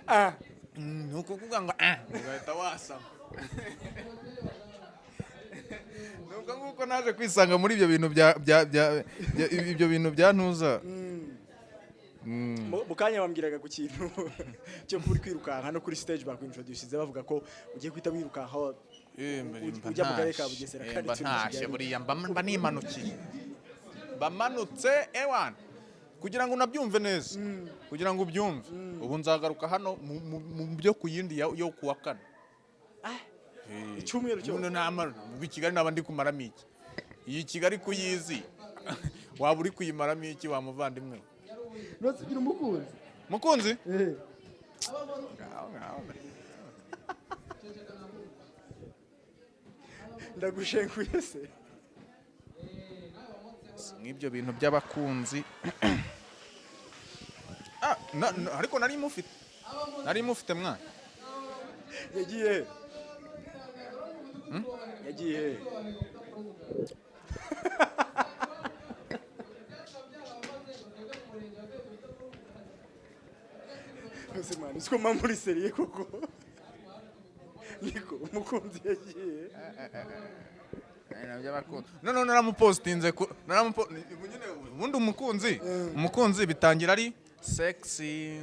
ni ukuvuga ngo ugahita wasama nubwo nguko naje kwisanga muri ibyo bintu ibyo bintu byantuza mukanya bambwiraga ku kintu cyo kuri kwirukanka no kuri stage bakwintroduce bavuga ko ugiye kwita wirukanka ujya mu karere ka Bugesera kandi ntashe buriya mba nimanukiye bamanutse ewan kugira ngo unabyumve neza kugira ngo ubyumve ubu nzagaruka hano mu byo ku yindi yo kuwa kane icyumweru cyo namara mu Kigali naba ndi kumaramo iki iyi Kigali kuyizi waba uri kuyimaramo iki wa muvandimwe nose ugira umukunzi mukunzi ndagushenguye se nk'ibyo bintu by'abakunzi ariko nari mufite mwana yagiye Rusine siko muri seriye koko niko umukunzi yagiye no naramupostinze ubundi umukunzi bitangira ari sexy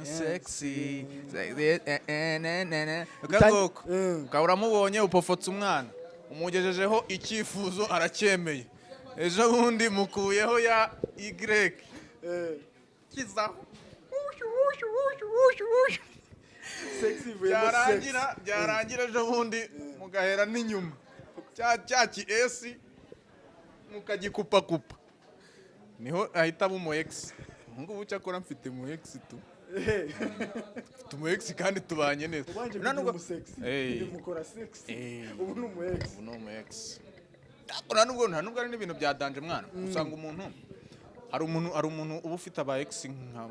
ukagoko ukaba uramubonye upofotse umwana umugejejeho icyifuzo aracyemeye ejo bundi mukuyeho ya Y kizaho byarangira ejo bundi mugahera n'inyuma cya ki S mukagikupakupa niho ahita aba umu ex ngubu cyakora mfite mu ex tu tumu ex kandi tubanye neza mukora sexy ubu ni umu ex nta nubwo ari n'ibintu bya danje mwana usanga umuntu hari umuntu uba ufite aba ex nka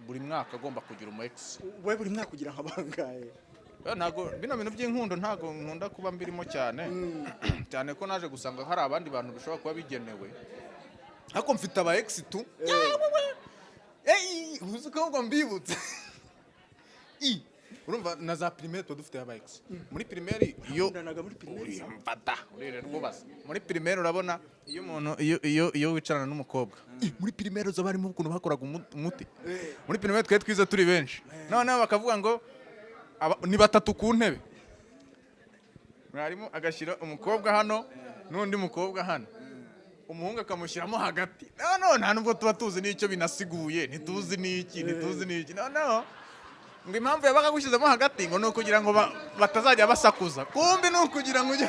buri mwaka agomba kugira umu ex wowe buri mwaka ugira nka bangahe ntago bino bintu by'inkundo ntago nkunda kuba mbirimo cyane cyane ko naje gusanga hari abandi bantu bishobora kuba bigenewe ariko mfite aba ex tu uzi ko ngo mbibutse urumva na za primaire tuba dufite aba ex muri primaire iyo mfata urere rwubaza muri primaire urabona iyo umuntu iyo wicarana n'umukobwa muri primaire zo barimo ukuntu bakoraga umuti muri primaire twe twiza turi benshi noneho bakavuga ngo ni batatu ku ntebe mwarimu agashyira umukobwa hano n'undi mukobwa hano umuhungu akamushyiramo hagati nta nubwo tuba tuzi n'icyo binasiguye ntituzi n'iki noneho ngo impamvu yabaga agushyizemo hagati ngo ni ukugira ngo batazajya basakuza kumbi ni ukugira ngo ujye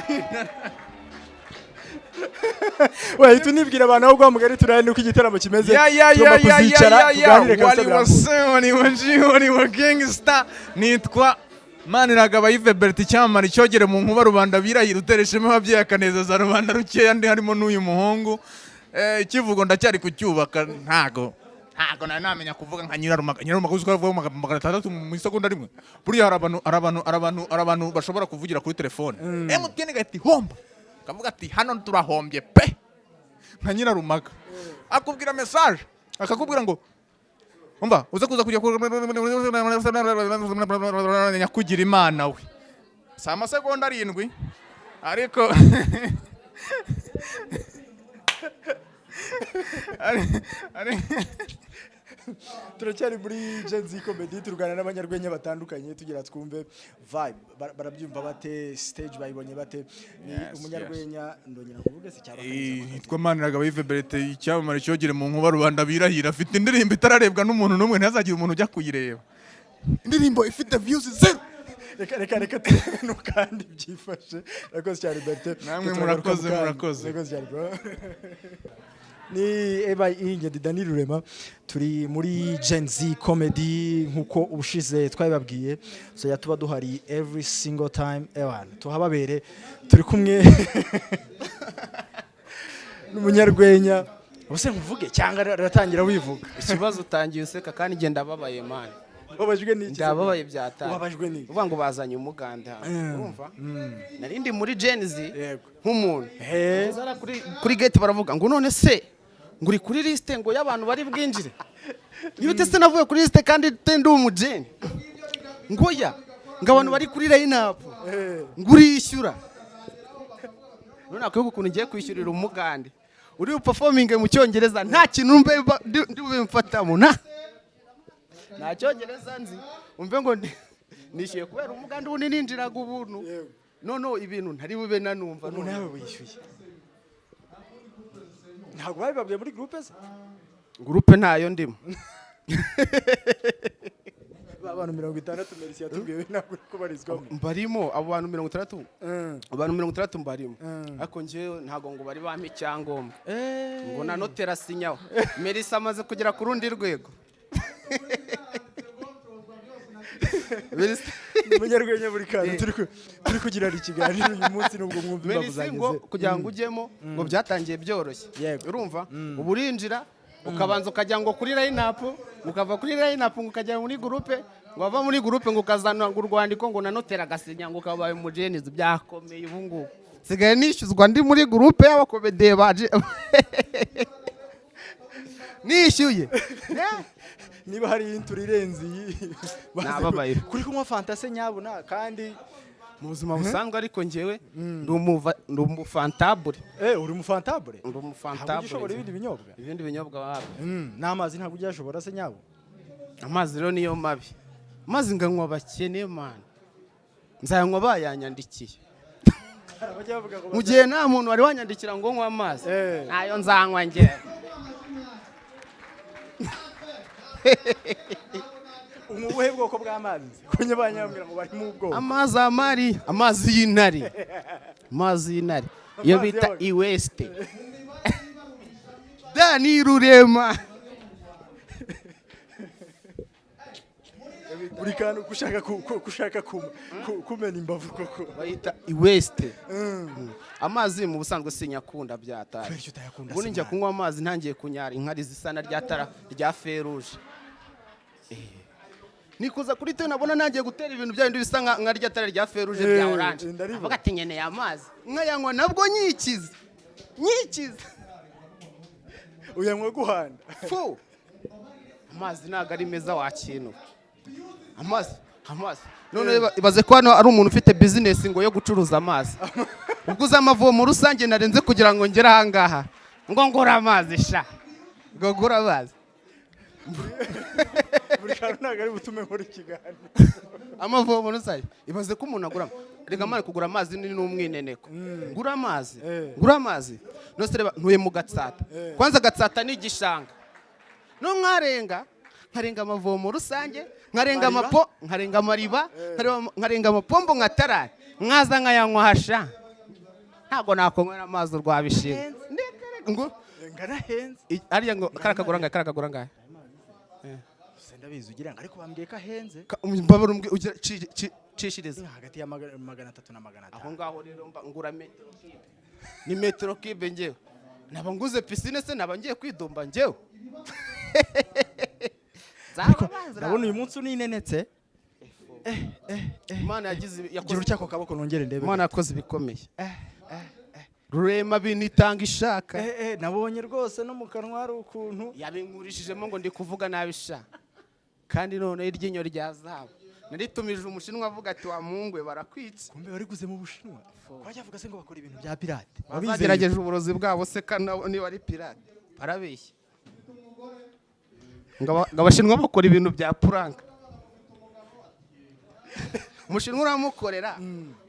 wahita unibwira abantu aho guhamagara turare nuko igitaramo kimeze tugomba kuzicara tuganire kabisa wari gangster nitwa Maniragaba Yves icyamamare cyogere mu nkuba rubanda birahira utereshemo ababyeyi akanezeza rubanda rukeya ndi harimo n'uyu muhungu ikivugo ndacyari kucyubaka ntago namenya kuvuga nka nyirarumaga uzi ko avuga magana atandatu mu isegonda rimwe buriya hari abantu bashobora kuvugira kuri telefone MTN gahita ihomba kavuga ati hano turahombye pe nka nyirarumaga akubwira message akakubwira ngo umva uza kujya nyakugira imana we si amasegonda 7 ariko turacyari muri Genzi Comedy turugana n'abanyarwenya batandukanye tugira twumve vibe barabyumva bate stage bayibonye bate ni umunyarwenya ndongera kuvuga se cyaba nitwa Maniragaba Yves icyamamare cyogere mu nkuba rubanda birahira afite indirimbo itararebwa n'umuntu n'umwe ntazagira umuntu ujya kuyireba indirimbo ifite views 0 reka turebe no kandi byifashe rakoze cyane Bertin namwe murakoze rakoze cyane bro ni eba ingedi Dani Rurema turi muri Genzi Comedy nkuko ubushize twabibabwiye so yatuba duhari every single time tuhababere turi kumwe n'umunyarwenya ubuse nkuvuge cyangwa ratangira wivuga ikibazo utangiye useka kandi genda babaye man wabajwe n'iki ndababaye byatanga wabajwe n'iki uvuga ngo bazanye umuganda urumva narindi muri Genzi nk'umuntu zara kuri gate baravuga ngo none se nguri kuri liste ngo y'abantu bari bwinjire yute se navuye kuri liste kandi ndi umujeni ngoya ngo abantu bari kuri line up ngurishyura none akwiye ukuntu ngiye kwishyurira umugande uri performing mu cyongereza nta kintu mbe mfatamo nta cyongereza nzi umve ngo nishyuye kubera umugande ubu ninjiraga ubuntu none ibintu ntari bube nanumva nawe wishyuye ntabwo babibabwiye muri groupe se groupe ntayo ndimo abantu 60 Merisi yatubwiye ntabwo uri kubarizwamo. mbarimo abo bantu 60 abantu 60 mbarimo ariko njyewe ntago ngo bari bampa icyangombwa ngo na notera sinyaho Merisi amaze kugera ku rundi rwego. Umunyarwenya buri kantu turi kugira ikiganiro uyu munsi nubwo mwumva Merisi ngo kugira ngo ujyemo ngo byatangiye byoroshye urumva uburinjira ukabanza ukajya ngo kuri line up ukava kuri line up ukajya muri groupe ngo ava muri groupe ngo ukazana ngo urwandiko ngo na notera agasinya ngo ukabaye umujenizi byakomeye ubu ngubu sigaye nishyuzwa ndi muri groupe y'abakomediye baje nishyuye niba hari inturi irenze nababaye kuri kunywa fantase nyabuna kandi mu buzima busanzwe ariko njyewe ndi umufantabule uri umufantabule ndi umufantabule ushobora ibindi binyobwa wawe n'amazi ntabwo ujyashobora se nyabo amazi rero niyo mabi amazi nganywa bakene man nzayanywa bayanyandikiye mu gihe nta muntu wari wanyandikira ngo nywa amazi nayo nzanywa njyewe umubuhe bwoko bw'amazi kunye banyambwira ngo bari mu bwoko amazi y'intare iyo bita iweste Dani Rurema buri kantu kushaka kumena imbavu koko bayita iweste amazi mu busanzwe sinyakunda byatari ubu njya kunywa amazi ntangiye kunyara inkari zisana rya tara rya feruje nikuza kuri te nabona nagiye gutera ibintu bya bindi bisa nka rya tara rya feruje bya orange avuga ati nkeneye amazi nkayanywa nabwo nyikiza uyanywa guhanda fu amazi ntago ari meza wakintu amazi none ibaze ko hano ari umuntu ufite business ngo yo gucuruza amazi uguze amavomo rusange narenze kugira ngo ngere ahangaha ngo ngura amazi sha ngo ngura amazi buri kantu ntago ari butume nkora ikiganiro amavomo rusange ibaze ko umuntu agura rega mari kugura amazi ni n'umwineneko ngura amazi no se reba ntuye mu Gatsata kwanza Gatsata ni igishanga no nkarenga amavomo rusange nkarenga amariba nkarenga amapombo nkatarari mwaza nkayanywa hasha ntago nakonywera amazi urwabishinga ngo ngarahenze ariya ngo karakagura ngahe ndabizi ugira ngo ariko bambwiye ko ahenze mbabara ugira cishiriza hagati ya 300 na 500 aho ngaho rero ngura metero kibe ni metero kibe njyewe naba nguze piscine se naba ngiye kwidumba njyewe ndabona uyu munsi uninenetse Imana yagize yakoze cyako kaboko nongere ndebe Imana yakoze ibikomeye Rurema binitanga ishaka nabonye rwose no mu kanwa ari ukuntu yabinkurishijemo ngo ndi kuvuga nabisha kandi none iryinyo rya zahabu naritumije umushinwa avuga ati wa mungwe barakwitse kumbe wari guze mu Bushinwa kwajya avuga se ngo bakora ibintu bya pirate babigerageje uburozi bwabo se kana niba ari pirate barabeshya ngo abashinwa bakora ibintu bya puranka umushinwa uramukorera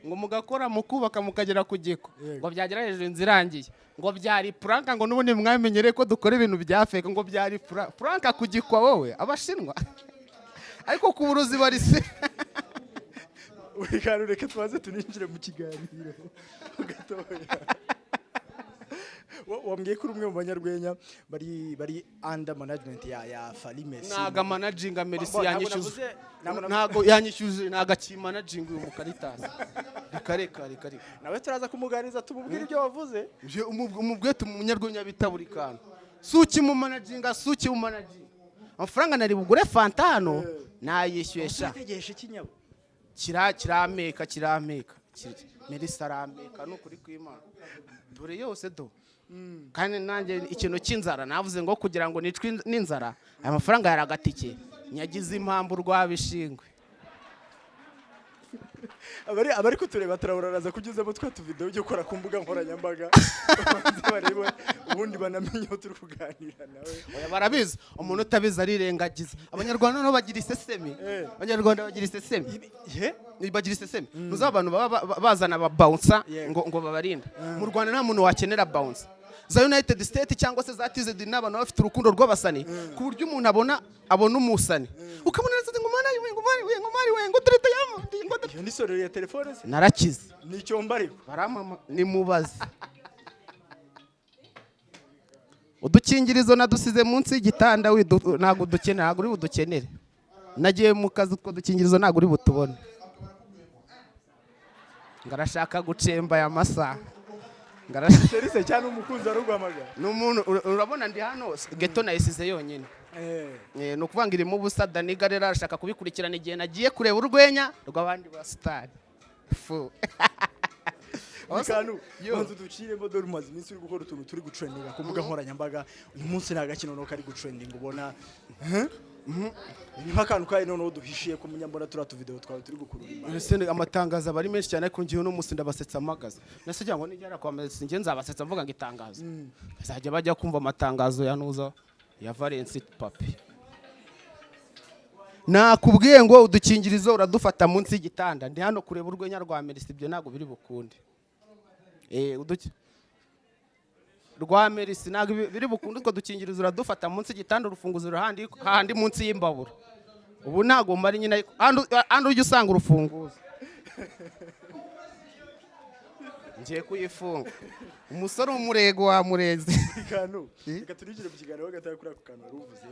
ngo mugakora mukubaka mukagera ku giko ngo byagera hejuru inzirangiye ngo byari puranka ngo nubundi mwamenyereye ko dukora ibintu bya fake ngo byari puranka ku gikwa wowe abashinwa ariko ku burozi bari se uri kantu reka twaze tuninjire mu kiganiro gatoya wambwiye ko umwe mu banyarwenya bari under management ya Farimesi naga managing Merisi yanyishyuze ntago yanyishyuze naga ki managing uyu mukaritasi reka nawe turaza kumuganiza tumubwira ibyo wavuze umubwiye umunyarwenya bita buri kantu suki mu managing amafaranga nari bugure fanta hano nayishyuye sha tegesha ikinyabo kirameka Merisi arameka n'ukuri kw'Imana dore yose do kandi nanjye ikintu cy'inzara navuze ngo kugira ngo nicwe n'inzara aya mafaranga yaragatike nyagize impamvu rwabishingwe abari kutureba turaburaza kugezemo twa tuvideo byo gukora ku mbuga nkoranyambaga barebe ubundi banamenye aho turi kuganira nawe oya barabizi umuntu utabizi arirengagiza abanyarwanda nabo bagira isesemi bagira isesemi nuza abantu bazana aba bouncer ngo babarinda mu Rwanda nta muntu wakenera bouncer za United State cyangwa se za TZD n'abantu bafite urukundo rw'abasani ku buryo umuntu abona umusani ukabona ngo mana we ngo turete yamundi ngo iyo ni sorero ya telefone se narakize nicyo mbariko baramama nimubaze udukingirizo nadusize munsi y'igitanda ntago dukenera ntago uri budukenere nagiye mu kazi utwo dukingirizo ntago uri butubone ngarashaka gucemba aya masaha Serise cyane umukunzi arugwamaga n'umuntu urabona ndi hano geto nayisize yonyine no kuvanga irimo ubusa Daniga rero arashaka kubikurikirana igihe nagiye kureba urwenya rw'abandi ba star fu Mikanu manzu duciremo Dore umaze iminsi uri gukora utuntu turi gutrendinga ku mbuga nkoranyambaga uyu munsi nta gakino no kari gutrendinga ubona nk'akantu kayo noneho duhishiye ku munyambona turatu video twawe turi gukurura Rusine amatangazo abari menshi cyane ariko ngiye no munsi ndabasetsa amagaza nase cyangwa nigera kwameza ngiye nzabasetsa mvuga ngo itangazo bazajya bajya kumva amatangazo ya nuza ya Valence papi nakubwiye ngo udukingirizo uradufata munsi y'igitanda ndi hano kureba urwenya rwa Mercy ibyo nago biri bukunde rwa Mercy nago biri bukunde ko dukingirizo uradufata munsi y'igitanda urufunguzo handi munsi y'imbabura ubu nago mari nyine andi ujye usanga urufunguzo ngiye kuyifunga umusore umurego wa murezi Mikanu reka turigire mu kiganiro gataya kuri ako kantu ruvuze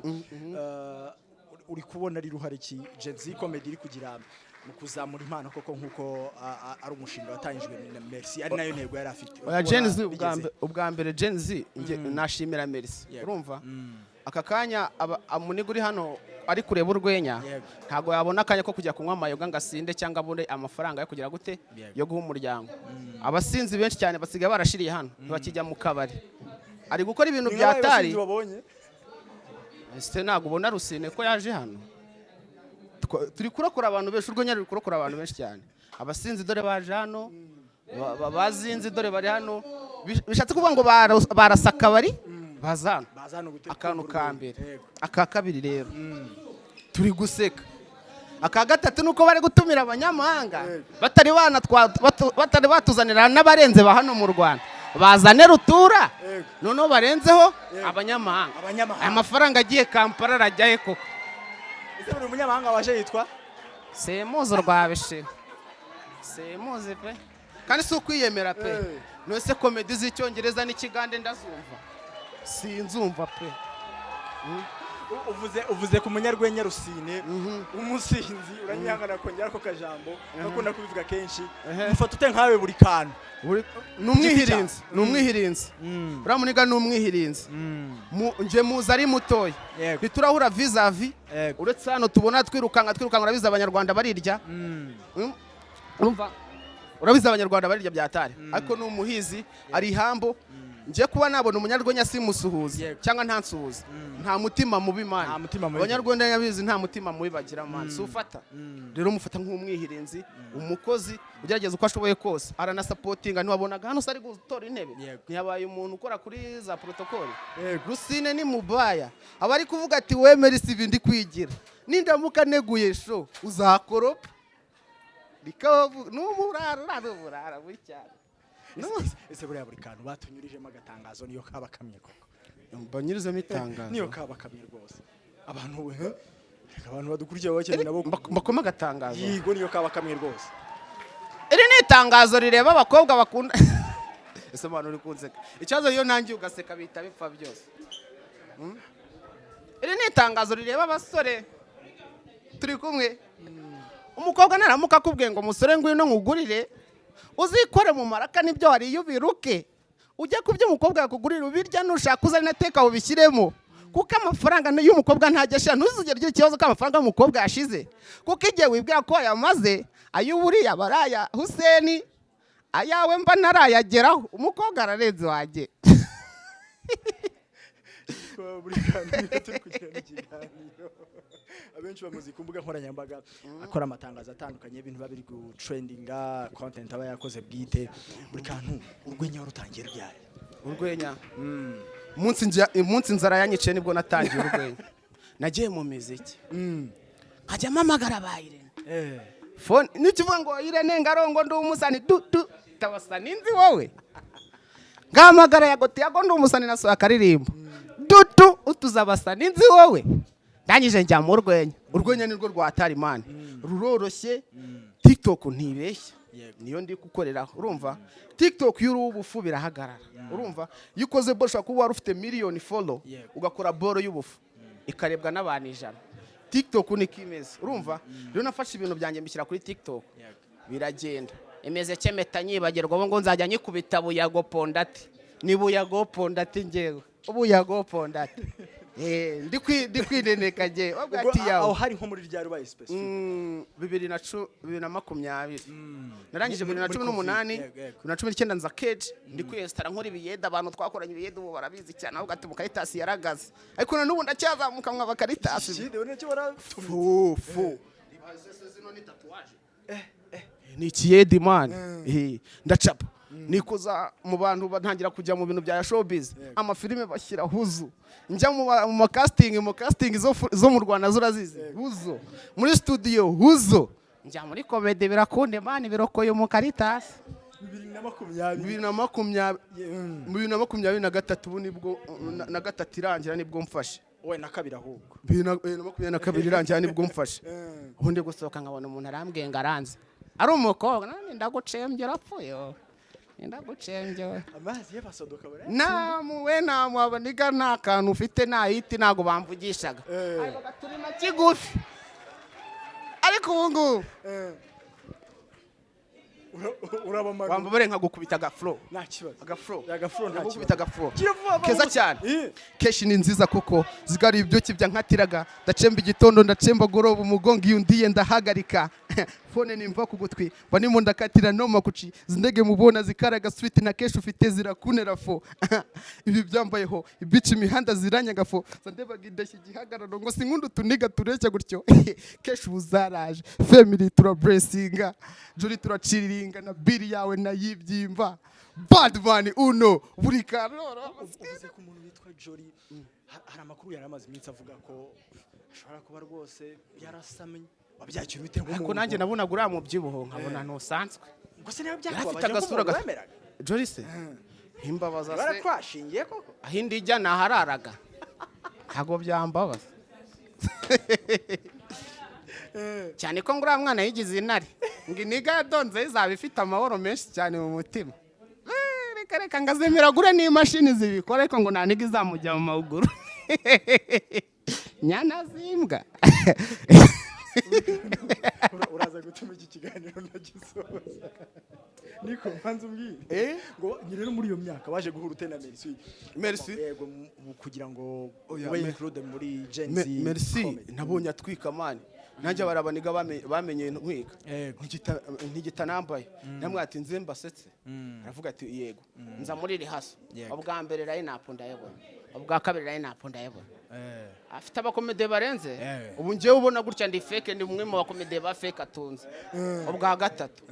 uri kubona ari ruhare ki Genzi comedy iri kugira mu kuzamura impano koko nkuko ari umushinga watangijwe na Mercy ari nayo ntego yari afite oya Genzi ubwa mbere Genzi nashimira Mercy urumva aka kanya amuniga uri hano ari kureba urwenya ntago yabona akanya ko kujya kunywa amayoga ngasinde cyangwa abone amafaranga yo kugira gute yo guha umuryango abasinzi benshi cyane basigaye barashiriye hano ntibakijya mu kabari ari gukora ibintu byatari ese ntago ubona Rusine ko yaje hano turi kurokora abantu benshi urwenya ruri kurokora abantu benshi cyane abasinzi Dore baje hano bazinzi Dore bari hano bishatse kuvuga ngo barasaka bari bazana akantu ka mbere aka kabiri rero turi guseka aka gatatu nuko bari gutumira abanyamahanga batari batuzanira n'abarenze ba hano mu Rwanda bazane rutura noneho barenzeho abanyamahanga aya mafaranga agiye Kampala arajyahe koko ese buri munyamahanga waje yitwa Semuzo rwabeshe Semuze pe kandi si ukwiyemera pe nose comedy z'icyongereza n'ikigande ndazumva sinzumva pe uvuze ku munyarwenya Rusine umusinzi uranyangana kongera ko kajambo nakunda kubivuga kenshi mufata ute nkawe buri kantu numwihirinzi uramuniga numwihirinzi nje muza ari mutoya biturahura vis-a-vis uretse hano tubona twirukanga urabiza abanyarwanda barirya urumva urabiza abanyarwanda barirya byatari ariko n'umuhizi ari hambo nje kuba nabona umunyarwenya simusuhuza cyangwa ntansuhuza nta mutima mubi mana abanyarwanda yabizi nta mutima mubi bagira mana sufata rero mufata nk'umwihirinzi umukozi ugerageza uko ashoboye kose arana supportinga ntiwabonaga hano sari gutora intebe ntiyabaye umuntu ukora kuri za protocol Rusine ni mubaya abari kuvuga ati we Mercy ibindi kwigira nindamuka neguye show uzakoropa bikavu n'umurara bucyane ese buriya buri kantu batunyurijemo agatangazo niyo kaba kamye koko banyurizemo itangazo niyo kaba kamye rwose abantu badukurikiye bakeneye nabo bakoma agatangazo yigo niyo kaba kamye rwose iri ni itangazo rireba abakobwa bakunda ese abantu uri kunseka ikibazo iyo nangiye ugaseka bita bipfa byose iri ni itangazo rireba abasore turi kumwe umukobwa naramuka akubwiye ngo umusore ngwino nkugurire uzikore mu maraka nibyo wariye ubiruke ujya kubyo umukobwa yakugurira ubirya nushaka uzana teka ubishyiremo kuko amafaranga y'umukobwa ntagesha ntuzigere ugira ikibazo ko amafaranga y'umukobwa yashize kuko igihe wibwira ko yamaze ay'uburiya baraya Huseni ayawe mba narayageraho umukobwa ararenze wajye buri kantu turi kugenda ikiganiro abenshi bamuzi ku mbuga nkoranyambaga akora amatangazo atandukanye ibintu babiri ku trendinga content aba yakoze bwite buri kantu urwenya rutangiye ryari urwenya umunsi nzara yanyice nibwo natangiye urwenya nagiye mu muziki nkajya mpamagara bayirene phone nikivuga ngo Irene ngarongo ndi umusani tabasani nzi wowe ngahamagara yagote yago ndi umusani nasohoka akaririmbo utuzabasani nzi wowe ndangije njya mu rwenya. Urwenya nirwo rwatari mani, ruroroshye. TikTok ntibeshya, niyo ndi gukoreraho. Urumva TikTok y'uru ubufu birahagarara. Urumva iyo ukoze bolo ushobora kuba wari ufite miliyoni follow ugakora bolo y'ubufu ikarebwa n'abantu 100. TikTok ni kimeze. Urumva rero nafashe ibintu byanjye mbishyira kuri TikTok biragenda. Emeze cemeta nyibagirwa ngo nzajya nyikubita buyago pondati. Ni buyago pondati ngewe. Buyago pondati. Ndi kwideneka je wabwati yawo. Aho hari nko muri rya rubaye specific. 2020 narangije 2018 2019 nza cage ndi kwiyestara nkora ibiyeda abantu twakoranye ibiyeda ubu barabizi cyane aho gati mukaritasi yaragaze ariko na nubu ndacyazamuka mwa bakaritasi Shide cyo wara fu zino ni tatuwaje ni kiyedi man ndacapa nikuza mu bantu batangira kujya mu bintu bya showbiz amafilime bashyira huzu njya mu casting zo mu Rwanda zurazize huzo muri studio huzo njya muri comedy birakunde man birokoye mu Caritas 2023 ubu nibwo na gatatu irangira nibwo mfashe we na kabiri ahubwo 2022 irangira nibwo mfashe ubundi gusohoka nkabona umuntu arambwiye ngaranze ari umukobwa nani ndagucembye rapfuye ndagucembye amazi y'abasodoka bare namuwe namwabaniga nta kantu ufite nta hiti nago bamvugishaga ariko gaturi na kigufi ariko ubungu urabamara wamba bare nkagukubita agaflo nta kibazo agaflo nta nkagukubita agaflo kibazo keza cyane keshi ni nziza kuko zigari ibyuki bya nkatiraga ndacemba igitondo ndacemba goroba umugongo iyo ndiye ndahagarika fone nimva ku gutwi banimo ndakatira no makuci zindege mubona zikaraga sweet na keshi ufite zirakunera fo ibi byambayeho ibici imihanda ziranyaga fo zandebaga indashyi gihagararo ngo sinkundu tuniga tureshya gutyo keshi uzaraje family tura blessinga juri turaciriringa na biri yawe na yibyimba bad man uno buri karoro uvuze ko umuntu witwa Jori hari amakuru yaramaze iminsi avuga ko ashobora kuba rwose yarasamye wabyakira bite ngo ariko nanjye nabona gura mu byibuho nkabona ntusanzwe ngo se niyo byakwa afite agasura bameraga Jori se imbabaza se barakwashingiye koko ahindi ijya nahararaga ntago byambabaza cyane ko ngura mwana yigize intare ngo iniga yadonze izaba ifite amahoro menshi cyane mu mutima reka ngazemera gure n'imashini zibikora ariko ngo naniga izamujya mu maguru nyana zimbwa uraza gutuma iki kiganiro nagisoza niko mpanze umbwire ngo nyirero muri iyo myaka waje guhura ute na Merci yego kugira ngo ube include muri Gen Z Merci nabonye atwika mani nanjye barabaniga bamenye ntwika ntigita nambaye namwe ati nze mbasetse aravuga ati yego nza muri rihaso ubwa mbere line-up ndayibona ubwa kabiri line-up ndayibona afite abakomede barenze ubu ngiye ubona gutya ndi fake ndi umwe mu bakomede ba fake atunze ubwa gatatu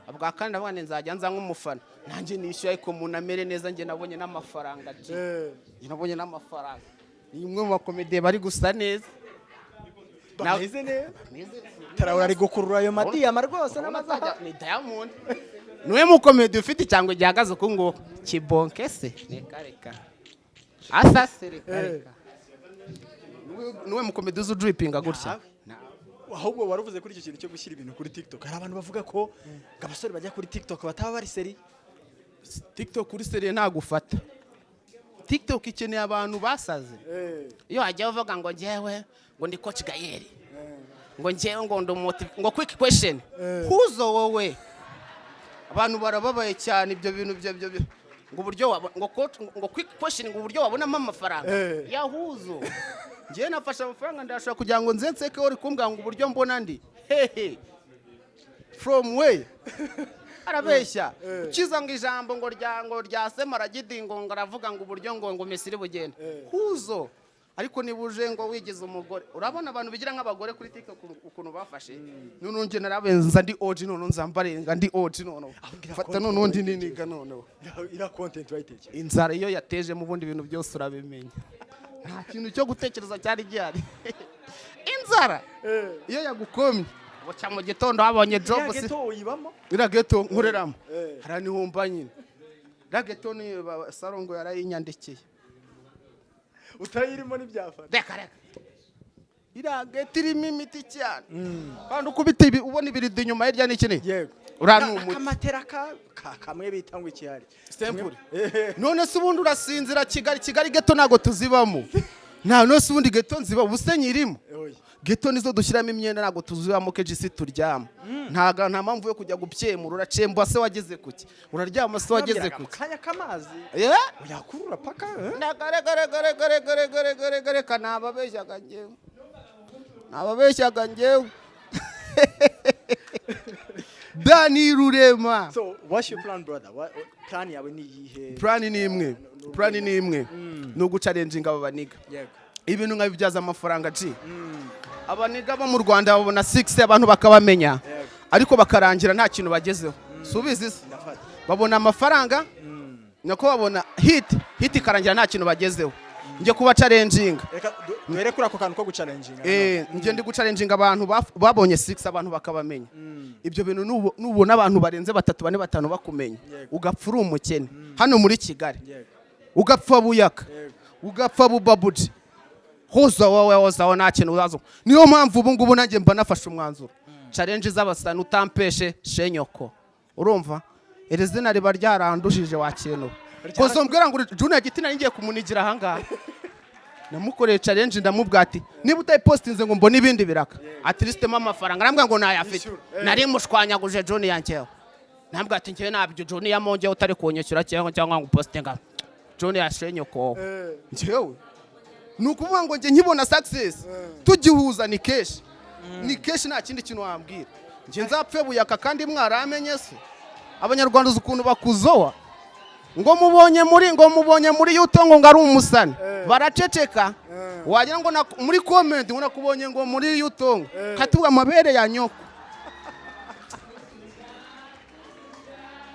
ubwa kandi abane nzajya nza nk'umufana nanjye nishyuye ariko munamere neza nge nabonye n'amafaranga nabonye n'amafaranga ni umwe mu bakomede bari gusa neza bameze neza tarawura ari gukurura ayo madiyama rwose n'amazaha ni Diamond niwe mukomedi ufite cyangwa gihagaze uko ngo kibonke se reka asase reka niwe mukomedi uzu drippinga gutya ahubwo waruvuze kuri icyo kintu cyo gushyira ibintu kuri TikTok hari abantu bavuga ko abasore bajya kuri TikTok bataba bari seri TikTok kuri seri nta gufata TikTok ikeneye abantu basaze iyo hajya uvuga ngo njyewe ngo ndi coach Gayeri ngo njyewe ngo ndo ngo quick question huzo wowe abantu barababaye cyane ibyo bintu byo ngo buryo ngo coach ngo quick question ngo buryo wabonamo amafaranga yahuzo njyewe nafasha amafaranga ndashaka kugira ngo nzenseke uri kumbwa ngo buryo mbona ndi from way arabeshya ukiza ngo ijambo ngo rya semara gidingo ngo aravuga ngo buryo ngo Misiri bugende huzo ariko nibuje ngo wigize umugore urabona abantu bigira nk'abagore kuri TikTok ukuntu bafashe none nge narabenza ndi OG none nzambarenga ndi OG none fata none ndi niniga none ira content wayiteke inzara iyo yateje mu bundi bintu byose urabimenya nta kintu cyo gutekereza cyari gihari inzara iyo yagukomye uca mu gitondo habonye job se ira geto nkureramo harani humba nyine ira geto ni sarongo yarayinyandikiye utayirimo n'ibyafata reka irageti irimo imiti cyane kandi ukubita ubona ibirido inyuma hirya n'ikini yego uranumuti akamatera kamwe bita ngo ikihari stempure none se ubundi urasinzira Kigali geto ntago tuzibamo nta none se ubundi geto nziba ubuse nyirimo geto nizo dushyiramo imyenda ntago tuzibamo kejisi turyama nta mpamvu yo kujya gupyemura uracemba se wageze kuki uraryama se wageze kuki kanya kamazi uyakurura paka gare nababeshyaga njyewe Dani Rurema. So what's your plan, brother? Plan yawe ni iyihe? Plan ni imwe no gucalenjinga aba baniga ibintu nkabibyaza amafaranga ci abaniga bo mu Rwanda babona 6 abantu bakabamenya ariko bakarangira nta kintu bagezeho subizi babona amafaranga nako babona hit ikarangira nta kintu bagezeho ngiye kuba challenging reka duhere kuri ako kantu ko gucalenjinga ngiye ndi gucalenjinga abantu babonye 6 abantu bakabamenya ibyo bintu nubona abantu barenze 3 4 5 bakumenya ugapfa uri umukene hano muri Kigali ugapfa buyaka ugapfa bubabuji hoza nta kintu uzazo niyo mpamvu ubu ngubu nanjye mba nafashe umwanzuro challenge z'abasana utampeshe shenyoko urumva iri zina riba ryarandujije wakintu kozo mbwira ngo Junior Giti nari ngiye kumunigira ahangaha namukoreye challenge ndamubwira ati niba utayipostinze ngo mbone ibindi biraka at least mama amafaranga nambwa ngo nayafite nari mushwanyaguje Junior yanjyeho nambwa ati ngiye nabyo Junior yamonje utari kunyeshyura cyangwa ngo postinga Junior yashenyoko ngewe nukuvuga ngo nge nkibona success tugihuza ni kesh nta kindi kintu wambwira nge nzapfe buyaka kandi mwaramenye se abanyarwanda ukuntu bakuzowa ngo mubonye muri yutongo ngari umusani baraceceka wagira ngo muri comment ngo nakubonye ngo muri yutongo katuga amabere ya nyoko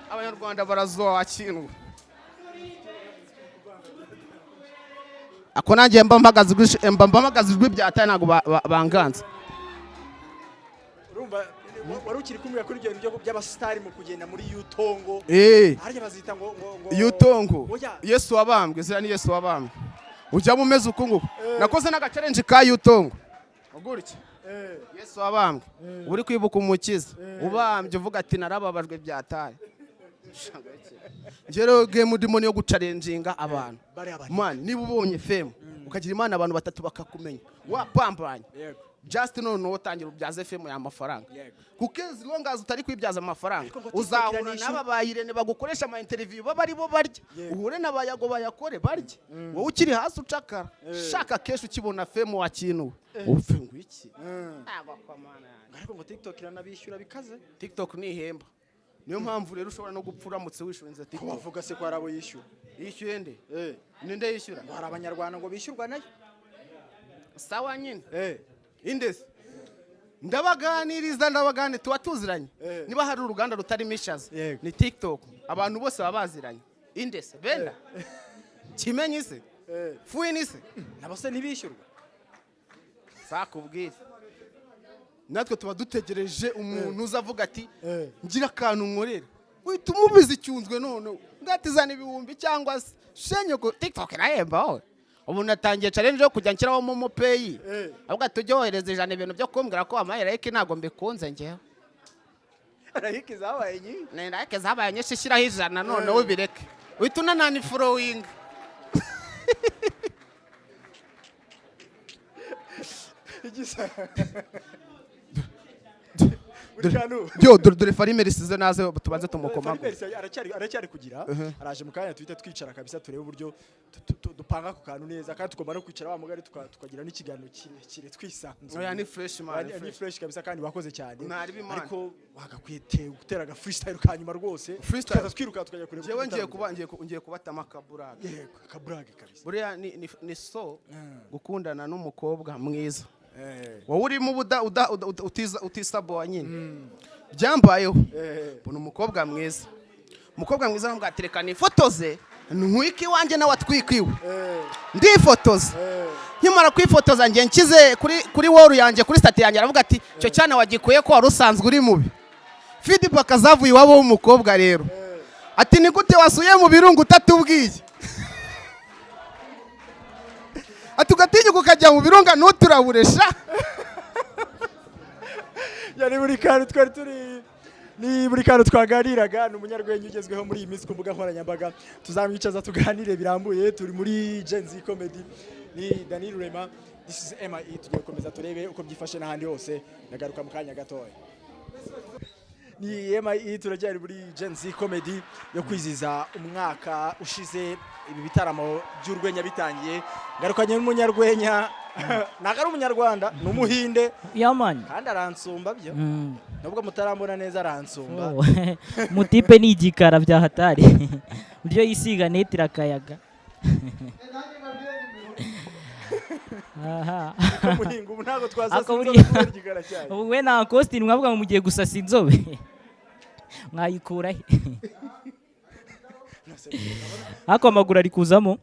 abanyarwanda barazowa akintu ako nanjye mba mpagazijwe byataye ntago banganza urumva wari ukiri kumwe kuri ibyo bintu by'abasitari mu kugenda muri yutongo harya bazita ngo yutongo Yesu wabambwe zira ni Yesu wabambwe ujya mu meze ukungu nakoze n'agacalenje ka yutongo ugurike Yesu wabambwe uri kwibuka umukiza ubambye uvuga ati narababajwe byataye Jero game ndimo yo gucalenjinga abantu man niba ubonye fame ukagira imana abantu 3 bakakumenya wapambanye just none utangira ubyaze fame ya mafaranga kukezi longaza utari kwibyaza amafaranga uzahura n'aba bayirene bagukoresha ama interview baba ari bo barya uhure n'abayago bayakore barya wowe ukiri hasi ucakara shaka kesho ukibona fame wa kintu upfe ngo iki agakomana ariko ngo TikTok iranabishyura bikaze TikTok ni ihemba niyo mpamvu rero ushobora no gupfura mutse wishurinze TikTok bavuga se ko arabo yishyura yishyuye nde ninde yishyura hari abanyarwanda ngo bishyurwa nayo sawa nyine indese ndabagani tuba tuziranye niba hari uruganda rutari mishaza ni TikTok abantu bose baba baziranye indese benda kimenye ise fuini se nabo se ntibishyurwa sakubwira natwe tuba dutegereje umuntu uzavuga ati ngira akantu nkorera uhita umubizi icyunzwe none ngatizana ibihumbi cyangwa se shenyoko TikTok irahemba wowe ubu natangiye challenge yo kujya nshyiraho momo pay ahubwo tujye wohereza ijana ibintu byo kumbwira ko amaye like ntago mbikunze ngewe like zabaye nyinshi ne like zabaye nyinshi shyiraho ijana none ubireke uhita unanani following Dore farime risize naze tubanze tumukomago aracyari kugira araje mu kanya twite twicara kabisa turebe uburyo dupanga ku kantu neza kandi tugomba no kwicara wa mugari tukagira n'ikiganiro kire twisanze oya ni fresh man ni fresh kabisa kandi wakoze cyane ariko wagakwite gutera ga freestyle kanyuma rwose freestyle twiruka tukajya kureba jewe ngiye kubatama kaburage yego kaburage kabisa buriya ni so gukundana n'umukobwa mwiza wowe urimo utisabowa nyine byambayeho mbona umukobwa mwiza nambwa aterekana ifotoze ntwiki wanjye nawe atwikiwe ndifotoza nkimara kwifotoza ngiye nkize kuri woru yanjye kuri sitati yanjye aravuga ati cyo cyane wagikuye ko wari usanzwe uri mubi feedback azavuye iwabo w'umukobwa rero ati ni gute wasuye mu birungu utatubwiye ati ugatinyuka ukajya mu birunga ntuturaburesha burya ni buri kantu twari turi ni buri kantu twaganiraga ni umunyarwenya ugezweho muri iyi minsi ku mbuga nkoranyambaga tuzamwicaza tuganire birambuye turi muri Gen Z Comedy ni Daniel Rema this is MIE tugiye gukomeza turebe uko byifashe n'ahandi hose nagaruka mu kanya gatoya ni MIE turacyari muri Gen Z Comedy yo kwiziza umwaka ushize ibi bitaramo by'urwenya bitangiye ngarukanye n'umunyarwenya nagari umunyarwanda n'umuhinde yamani kandi aransumba byo nubwo mutarambona neza aransumba mutipe ni igikara bya hatari buryo yisiga netira akayaga aha muhinga ubu ntago twazasa igikara cyane ubu we na costume mwavuga ngo mugiye gusasa inzobe mwayikura he ako amaguru ari kuzamo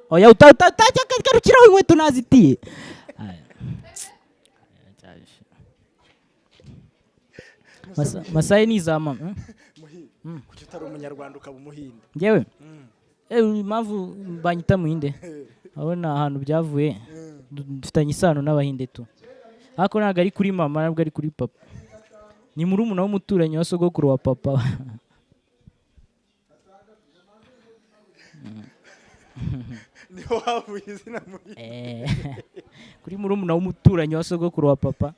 oya utagarukiraho inkweto nazitiye masaye nizama kuki utari umunyarwanda ukaba umuhinde ngewe impamvu banyita muhinde abona ahantu byavuye dufitanye isano n'abahinde tu ariko ntabwo ari kuri mama ntabwo ari kuri papa ni murumuna w'umuturanyi wa sogokuru wa papa niho havuye izina muhinde kuri murumuna w'umuturanyi wa sogokuru wa papa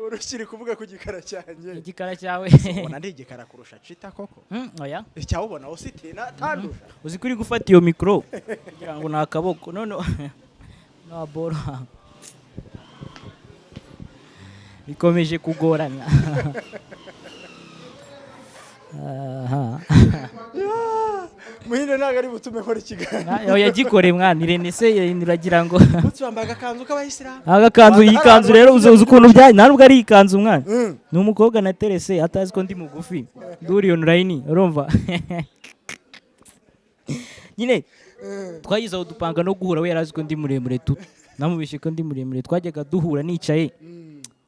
urukiri kuvuga ku gikara cyanjye igikara cyawe ubona ndi igikara kurusha Chita koko oya icyawubona usite natandusha uzi kuri gufata iyo mikoro kugira ngo nta kaboko none na bora bikomeje kugorana muhinde ntabwo ari butume nkora ikiganiro yagikore mwana Irene se uragira ngo utse wambaye agakanzu k'abayisilamu agakanzu iyi kanzu rero uzi ukuntu byaje ntabwo ari ikanzu mwana ni umukobwa na Terese atazi ko ndi mugufi nduri online urumva nyine twagize aho dupanga no guhura we yarazi ko ndi muremure tu namubishe ko ndi muremure twajyaga duhura nicaye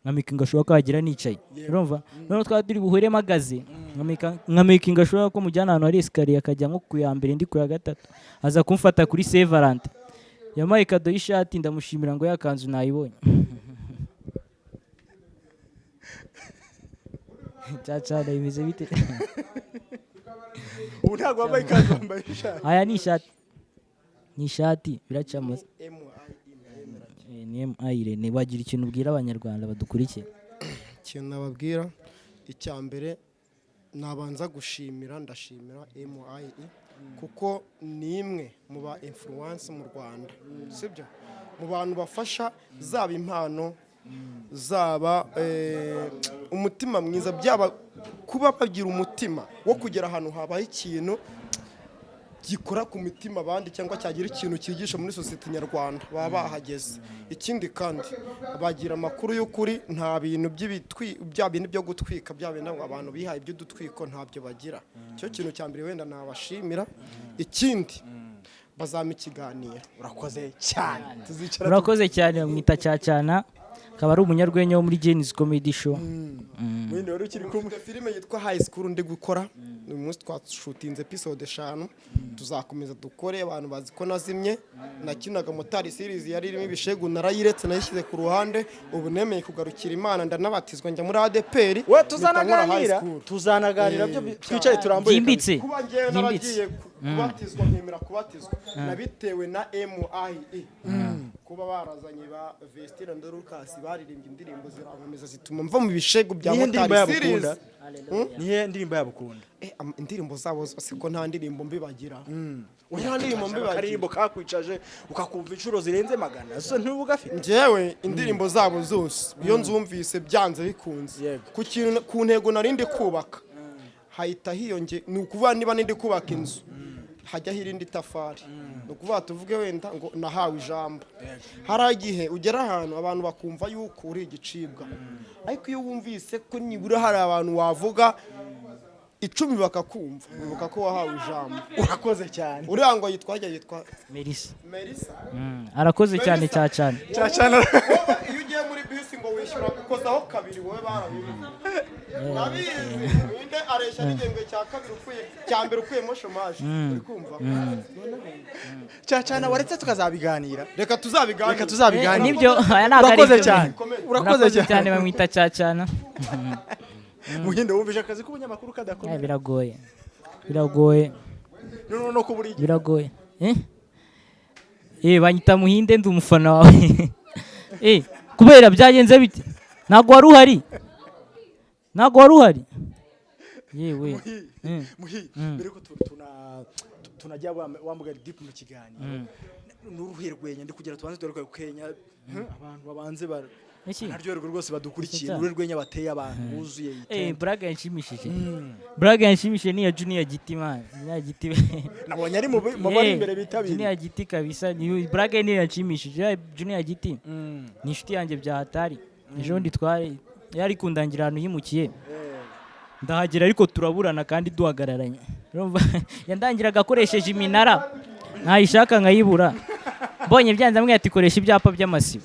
nkamikinga ashobora ko hagira nicaye urumva none twaba turi buhure magaze nkamikinga ashobora ko mujyana ahantu hari esikariye akajya nko ku ya mbere ndi ku ya gatatu aza kumfata kuri Saint Valentin yamaye kado y'ishati ndamushimira ngo yakanzu nayibonye cyacana bimeze bite ubu ntabwo wambaye ikanzu wambaye ishati aya ni ishati biracamo ni Irene wagira ikintu ubwira abanyarwanda badukurikiye ikintu nababwira icya mbere nabanza gushimira ndashimira MIE kuko ni imwe mu ba influence mu Rwanda sibyo mu bantu bafasha zaba impano zaba umutima mwiza byaba kuba bagira umutima wo kugera ahantu habaye ikintu gikora ku mitima abandi cyangwa cyagira ikintu cyigisha muri sosiyete nyarwanda baba bahageze ikindi kandi bagira amakuru y'ukuri nta bintu bya bintu byo gutwika bya bintu abantu bihaye iby'udutwiko ntabyo bagira cyo kintu cya mbere wenda nabashimira ikindi bazama ikiganiro urakoze cyane tuzicara urakoze cyane mwita cyacana akaba ari umunyarwenya wo muri Gen Z Comedy Show mwende wari ukiri kumwe filime yitwa High School ndi gukora uyu munsi twashutinze episode 5 tuzakomeza dukore abantu bazi ko nazimye nakinaga motari series yari irimo ibishegu narayiretse nayishyize ku ruhande ubu nemeye kugarukira Imana ndanabatizwa njya muri ADPR we tuzanaganira byo twicaye turambuye byimbitse kuba ngiye naragiye kubatizwa nkemera kubatizwa nabitewe na MIE kuba barazanye ba Vestine na Lucas baririmbye indirimbo ziramameza zituma mva mu bishego bya motari series nihe ndirimbo yabukunda indirimbo zabo zose ko nta ndirimbo mbibagira nta ndirimbo mbibagira karimbo kakwicaje ukakumva inshuro zirenze 100 so ntubugafite njyewe indirimbo zabo zose iyo nzumvise byanze bikunze ku ntego narindi kubaka hahita hiyonge ni ukuvuga niba nindi kubaka inzu hajya hirindi tafari no kuvuga tuvuge wenda ngo nahawe ijambo hari igihe ugera ahantu abantu bakumva yuko uri igicibwa ariko iyo wumvise ko nibura hari abantu wavuga 10 bakakumva bibuka ko wahawe ijambo urakoze cyane uriya ngo yitwa Melissa Melissa arakoze cyane cyacana cyacana iyo ugiye muri bisi ngo wishyura ukozaho kabiri wowe barabivuze nabizi winde aresha n'igihembwe cya kabiri cya mbere ukuyemo shomaje uri kumva cyacana waretse tukazabiganira reka tuzabiganira nibyo aya ntabwo ari urakoze ibyo. cyane Urakoze cyane bamwita cyacana. muhindo wumvise akazi k'ubunyamakuru kadakomeye biragoye no kuburi biragoye banyita muhinde ndi umufana wawe kubera byagenze bite ntabwo wari uhari yewe muhi mbere ko tunajya wamugari deep mu kiganiro n'uruhe rwenya ndi kugira tubanze dore ko Kenya abantu babanze naryoherwa rwose badukurikiye n'uruhe rwenya bateye abantu buzuye Braga yanshimishije ni ya Junior Giti man ya Giti nabonye ari mu bari imbere bitabiriye Junior Giti kabisa ni Braga ni yanshimishije Junior Giti ni inshuti yanjye bya hatari ejo ndi twari yari kundangira ahantu yimukiye ndahagera ariko turaburana kandi duhagararanye yandangiraga akoresheje iminara ntayishaka nkayibura mbonye byanze amwe ati koresha ibyapa by'amasibo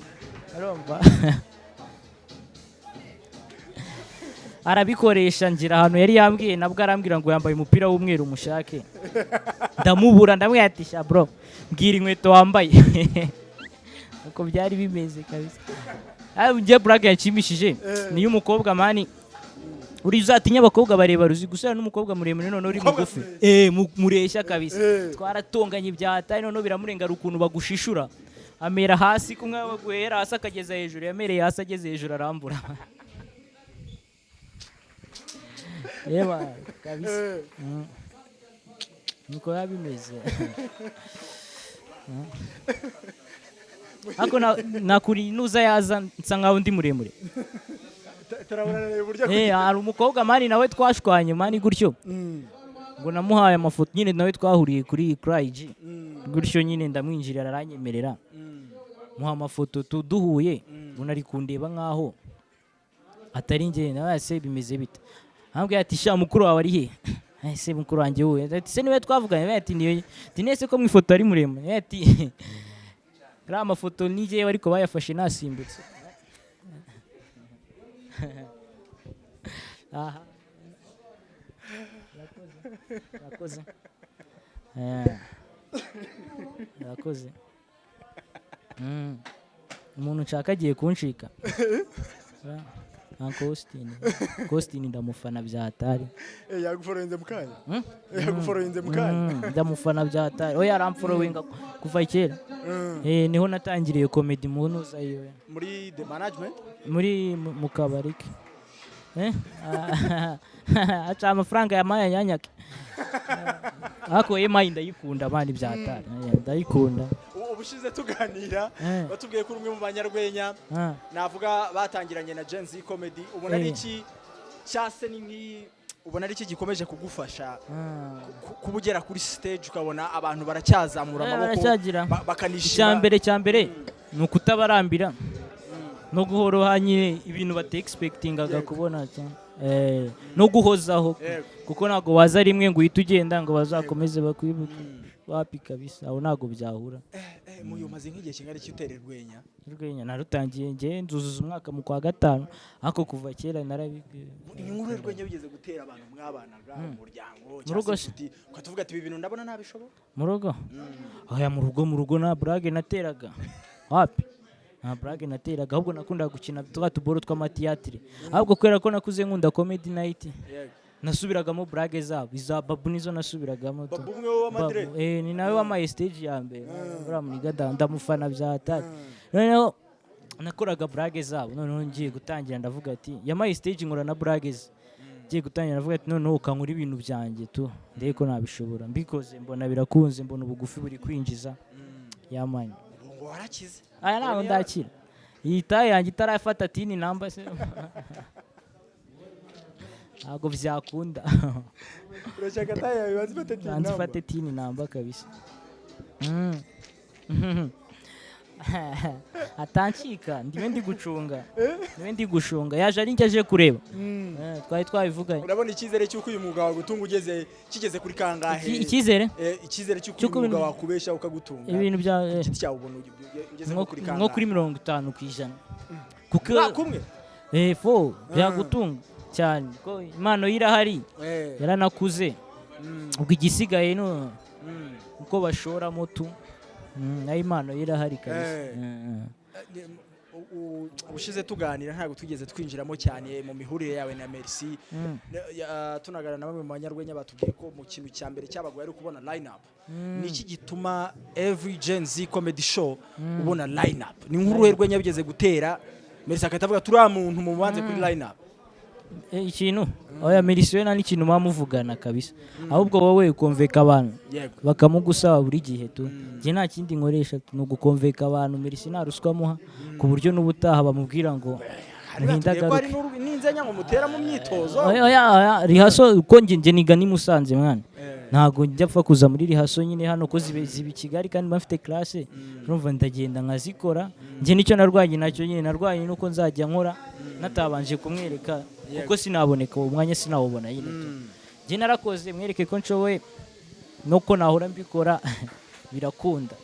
arabikoresha ngira ahantu yari yambwiye nabwo arambwira ngo yambaye umupira w'umweru umushake ndamubura ndamwe ati sha bro mbwira inkweto wambaye uko byari bimeze kabisa njye Braga yanshimishije niyo umukobwa mani uri uzatinya abakobwa bareba ruzi gusa n'umukobwa muremure none uri mugufi mureshya kabisa twaratonganye byahatari none biramurengara ukuntu bagushishura amera hasi kumwe baguhera hasi akageza hejuru yamereye hasi ageze hejuru arambura yeba kabisa nuko yabimeze ako nakuri nuza yaza nsa nkaho ndi muremure hari umukobwa mani nawe twashwanye mani gutyo ngo namuhaye amafoto nyine nawe twahuriye kuri Cryg gutyo nyine ndamwinjirira aranyemerera muha amafoto duhuye unari kundeba nkaho atari njye nawe se bimeze bite ambwiye ati sha mukuru wawe ari he ese mukuru wanjye wowe ati se niwe twavuganye ati niyo dinese ko mwifoto ari muremure ati ra amafoto nije ariko bayafashe nasimbutse aha yakoze umuntu nshaka agiye kunshika Costin ndamufana bya hatari yaguforoyinze mukanya ndamufana bya hatari oya aramforowinga kuva kera niho natangiriye comedy mu ntuza yiwe muri the management muri mu kabari ke aca amafaranga yamaye yanyake ako emayi ndayikunda abandi bya hatari ndayikunda ubushize tuganira batubwiye ko umwe mu banyarwenya navuga batangiranye na Gen Z comedy ubona ari iki cyase ni ubona ari iki gikomeje kugufasha kubugera kuri stage ukabona abantu baracyazamura amaboko bakanishima cyambere ni ukutabarambira no guhorohanye ibintu bate expectingaga kubona no guhozaho kuko nago waza rimwe ngo uhite ugenda ngo bazakomeze bakwibuke wapi kabisa aho nago byahura muyomaze nk'igihe kingari cy'utererwenya urwenya narutangiye nge nzuzuza umwaka mu kwa gatanu ako kuva kera narabibwiye inkuru y'urwenya bigeze gutera abantu mwabanaga mu muryango cyangwa se ukatuvuga ati ibi bintu ndabona nabishobora mu rugo aya mu rugo na Brage nateraga wapi nta Brage nateraga ahubwo nakundaga gukina twa tuboro tw'amatiyatire ahubwo kubera ko nakuze nkunda comedy night nasubiragamo Brage zabo iza babu nizo nasubiragamo babu umwe wa Madrid ni nawe wa stage ya mbere uramuniga ndamufana bya hatari noneho nakoraga Brage zabo noneho ngiye gutangira ndavuga ati ya stage nkora na Brage ngiye gutangira ndavuga ati noneho ukankura ibintu byanjye tu ndeye ko nabishobora mbikoze mbona birakunze mbona ubugufi buri kwinjiza yamanye ngo warakize aya naho ndakira iyi taye yanjye itarafata tini namba se ntabwo byakunda urashaka taye yawe bazifate tini namba kabisa atancika ndiwe ndi gucunga yaje ari njye aje kureba twari twabivuganye urabona icyizere cy'uko uyu mwuga wagutunga kigeze kuri kangahe icyizere cy'uko uyu mwuga wakubesha ukagutunga ibintu bya igiti cyawe ubona ugeze kuri kangahe nko kuri 50%. kuko kumwe fo byagutunga cyane ko impano irahari yaranakuze ubwo igisigaye no uko bashoramo tu nayo impano irahari kabisa. ubushize tuganira ntabwo tugeze twinjiramo cyane mu mihurire yawe na Merci tunagana na bamwe mu banyarwenya batubwiye ko mu kintu cya mbere cyabagoye ari kubona line up. Niki gituma every Gen Z comedy show ubona line up? Ni nk'uruhe rwenya bigeze gutera Merci akatavuga turi muntu mu banze kuri line up? Ikintu oya Merci we nta n'ikintu mwamuvugana kabisa, ahubwo wowe ukumveka abantu bakamugusaba buri gihe tu. Nje nta kindi nkoresha no gukomveka abantu. Merci nta ruswa muha ku buryo n'ubutaha bamubwira ngo ntindagaruke n'inzenya ngo mutera mu myitozo. Oya rihaso uko nje niga ni Musanze mwana, ntago njya pfa kuza muri rihaso nyine hano ko zibi Kigali kandi bafite classe, urumva ndagenda nkazikora. Nje nicyo narwanye nacyo nyine, narwanye nuko nzajya nkora natabanje kumwereka kuko sinaboneka umwanya sinawubona nyine. Nje narakoze mwereke ko nshoboye nuko nahora mbikora birakunda.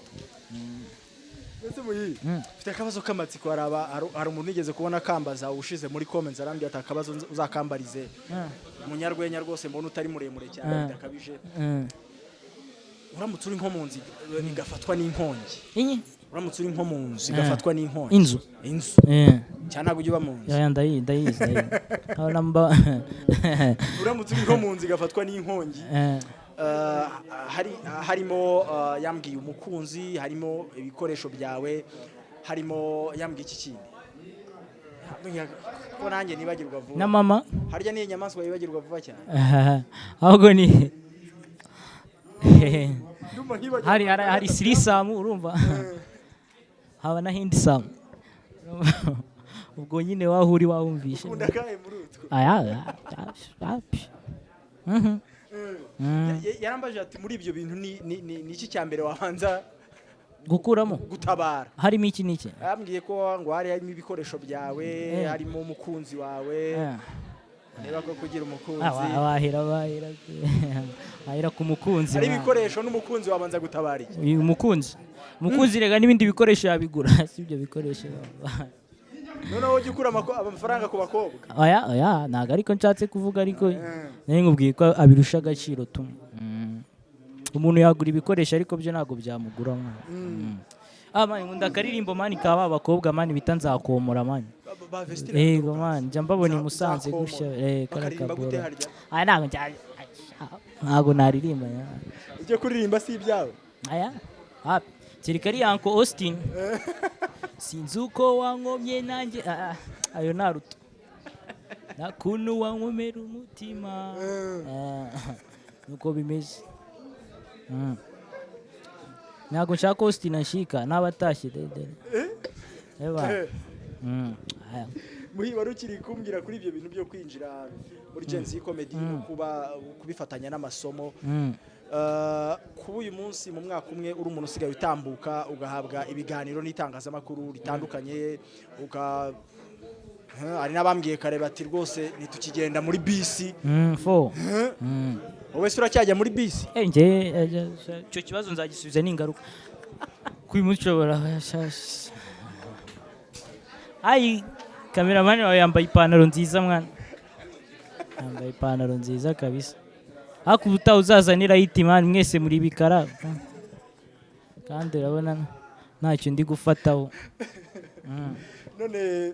Mfite akabazo k'amatsiko, hari umuntu nigeze kubona kambaza ushize muri comments arambye ati akabazo uzakambarize Umunyarwenya rwose mbona utari muremure cyane bidakabije. Uramutse uri nko mu nzi igafatwa n'inkongi, uramutse uri nko mu nzi igafatwa n'inkongi, inzu cyane ntabwo ujya uba mu nzu. Ndayizi uramutse uri nko mu nzi igafatwa n'inkongi, harimo yambwiye umukunzi, harimo ibikoresho byawe, harimo yambwiye iki kindi ko nanjye nibagirwa vuba na mama, harya ni inyamaswa yibagirwa vuba cyane. ahubwo ni hari sirisamu urumva, haba na hindi samu ubwo nyine wahuri wawumvishe undakaye muri utwo. Yarambaje ati muri ibyo bintu ni iki cya mbere wabanza gukuramo gutabara? Harimo iki niki? Yambwiye ko ngo harimo ibikoresho byawe, harimo umukunzi wawe. Niba ko kugira umukunzi ahera ku mukunzi, hari ibikoresho n'umukunzi wabanza gutabara iki? Uyu umukunzi rega n'ibindi bikoresho yabigura si ibyo bikoresho. Noneho ujya ukura amafaranga ku bakobwa? Oya ntago ariko nshatse kuvuga, ariko nari nkubwiye ko abirusha agaciro tu. Umuntu yagura ibikoresho ariko byo ntago byamugura mwana. Mani nkunda akaririmbo mani kaba abakobwa mani bita nzakomora mani. Yego mani njya mbabona Musanze gutya karakabora. Ntago naririmba. Ujye kuririmba si ibyawe? Kirikari Uncle Austin sinzi uko wankomye nanjye ayo naruto nakuntu wankomera umutima nuko bimeze. Ntago nshaka Austin ashika n'abatashye wari ukiri kumbwira kuri ibyo bintu byo kwinjira muri Gen Z comedy kubifatanya n'amasomo. Kuba uyu munsi mu mwaka umwe uri umuntu usigaye utambuka ugahabwa ibiganiro n'itangazamakuru ritandukanye, hari n'abambwiye kare bati rwose ntitukigenda muri bisi. Wowe se uracyajya muri bisi? Icyo kibazo nzagisubiza n'ingaruka kwimushobora. Kameramani wawe yambaye ipantaro nziza mwana, yambaye ipantaro nziza kabisa. Hakubuta uzazanira hitimani mwese muri bikara kandi urabona ntacyo ndi gufataho. None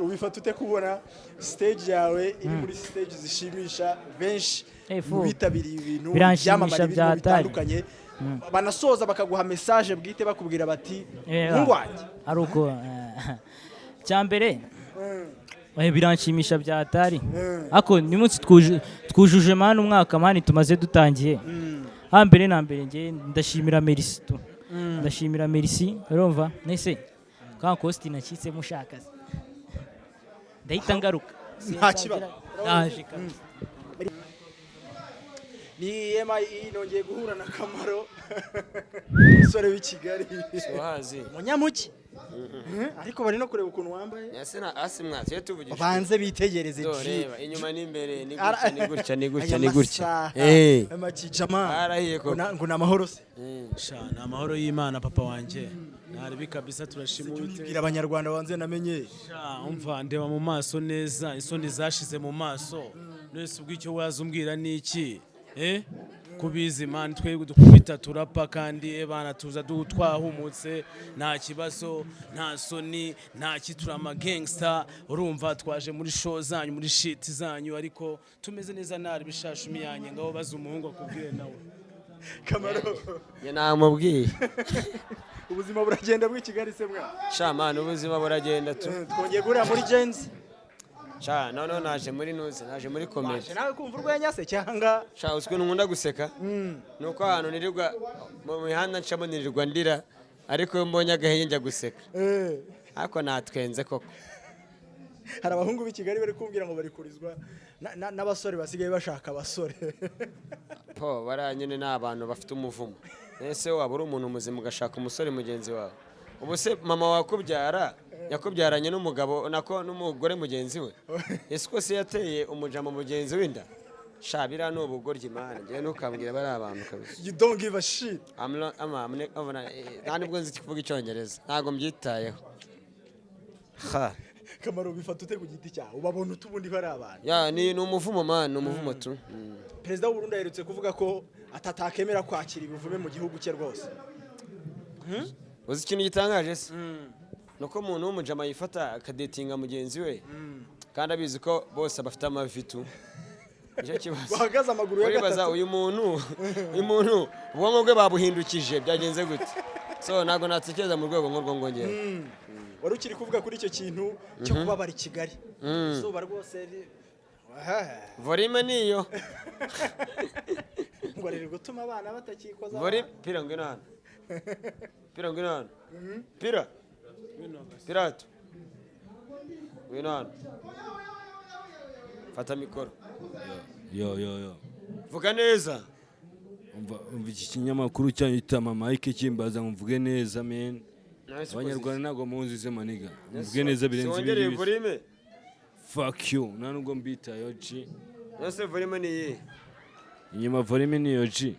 ubifata ute kubona stage yawe iri muri stage zishimisha benshi bitabiriye ibintu byamamare bitandukanye, banasoza bakaguha message bwite bakubwira bati ngwanjye ari uko cyambere biranshimisha byatari. Ako ni munsi twujuje mani umwaka mani tumaze dutangiye. Hambere na mbere nge ndashimira Merci tu. Ndashimira Merci urumva nese kwa Costi nakitse mushakaze ndahita ngaruka nta kibazo naje kabisa. Ni nongeye guhura na Kamaro sore w'ikigali sohazi munyamuki ariko bari no kureba ukuntu wambaye yasena asimwa cyo tuvugisha banze bitegereze Dore inyuma n'imbere ni gutya amacicama arahiye ko ngo namahoro se sha na amahoro y'Imana papa wanje naribi kabisa turashima Uwiteka. bwira abanyarwanda banze namenye Umva ndeba mu maso neza isoni zashize mu maso nese ubwicyo waza umbwira niki kubizi man twebwe dukubita turapa kandi bana tuza twahumutse nta kibazo nta soni nta kiturama gangster urumva twaje muri show zanyu muri shit zanyu ariko tumeze neza nari bishashumi yanye ngaho baza umuhungu akubwire nawe Kamaro ya namubwiye ubuzima buragenda bw'i Kigali se mwa shamana ubuzima buragenda tu twongeye gurira muri Genzi sha no naje muri nuze naje muri comedy nawe kumva urwenya se cyanga sha uswe nkunda guseka nuko ahantu nirirwa mu mihanda ncamo nirirwa ndira ariko iyo mbonye agahenge njya guseka ariko natwenze koko hari abahungu b'i Kigali bari kumbwira ngo bari kurizwa n'abasore basigaye bashaka abasore po baranyene n'abantu bafite umuvumo ese waba uri umuntu muzima ugashaka umusore mugenzi wawe ubu se mama wakubyara yakubyaranye n'umugabo nako n'umugore mugenzi we ese ko se yateye umujama mugenzi w'inda shabira n'ubugoryi imana ngiye ntukambwira bari abantu kabisa you don't give a shit nani bwo nzi kuvuga icyongereza ntago mbyitayeho ha Kamaro bifata ute ku giti cyawe ubabona utubundi bari abantu ya ni umuvumo man umuvumo tu Perezida w'u Burundi aherutse kuvuga ko atatakemera kwakira ibivume mu gihugu cye rwose uzi ikintu gitangaje se nuko umuntu w'umujama yifata akadetinga mugenzi we kandi abizi ko bose bafite amavitu nicyo kibazo bahagaze amaguru ya gatatu uyu muntu ubwonko bwe babuhindukije byagenze gute so ntago natekereza mu rwego nk'urwo ngongera wari ukiri kuvuga kuri icyo kintu cyo kuba bari Kigali izuba rwose volume niyo ngo rero gutuma abana batakikoza volume pira ngwino hano pira pirato ngwino hano fata mikoro yo vuga neza umva iki kinyamakuru cyanyu itama Mike kimbaza mvuge neza men abanyarwanda ntago munzize maniga mvuge neza birenze ibiri volume fuck you nanubwo mbita yoji nose volume ni inyuma volume ni yoji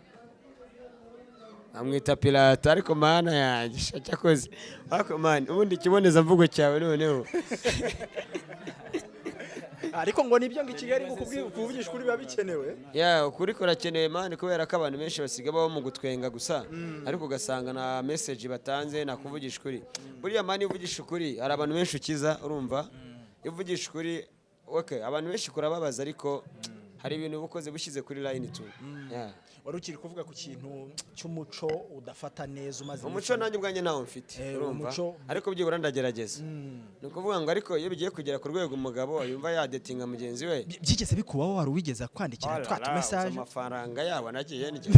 amwita pirata ariko mana yanjye cyakoze ariko man ubundi kiboneza mvugo cyawe noneho ariko ngo nibyo ngo Kigali ngo kuvugisha kuri biba bikenewe ya ukuri korakenewe man kubera ko abantu benshi basiga babo mu gutwenga gusa ariko ugasanga na message batanze na kuvugisha kuri buriya man uvugisha ukuri hari abantu benshi ukiza urumva uvugisha ukuri okay abantu benshi kurababaza ariko hari ibintu bukoze bushize kuri line tu wari ukiri kuvuga ku kintu cy'umuco udafata neza umaze umuco nanjye ubwanjye nawo mfite urumva ariko byibura ndagerageza ni ukuvuga ngo ariko iyo bigiye kugera ku rwego umugabo yumva yadetinga mugenzi we byigeze bikubaho wari wigeze kwandikira twatu message amafaranga yabo nagiye ndya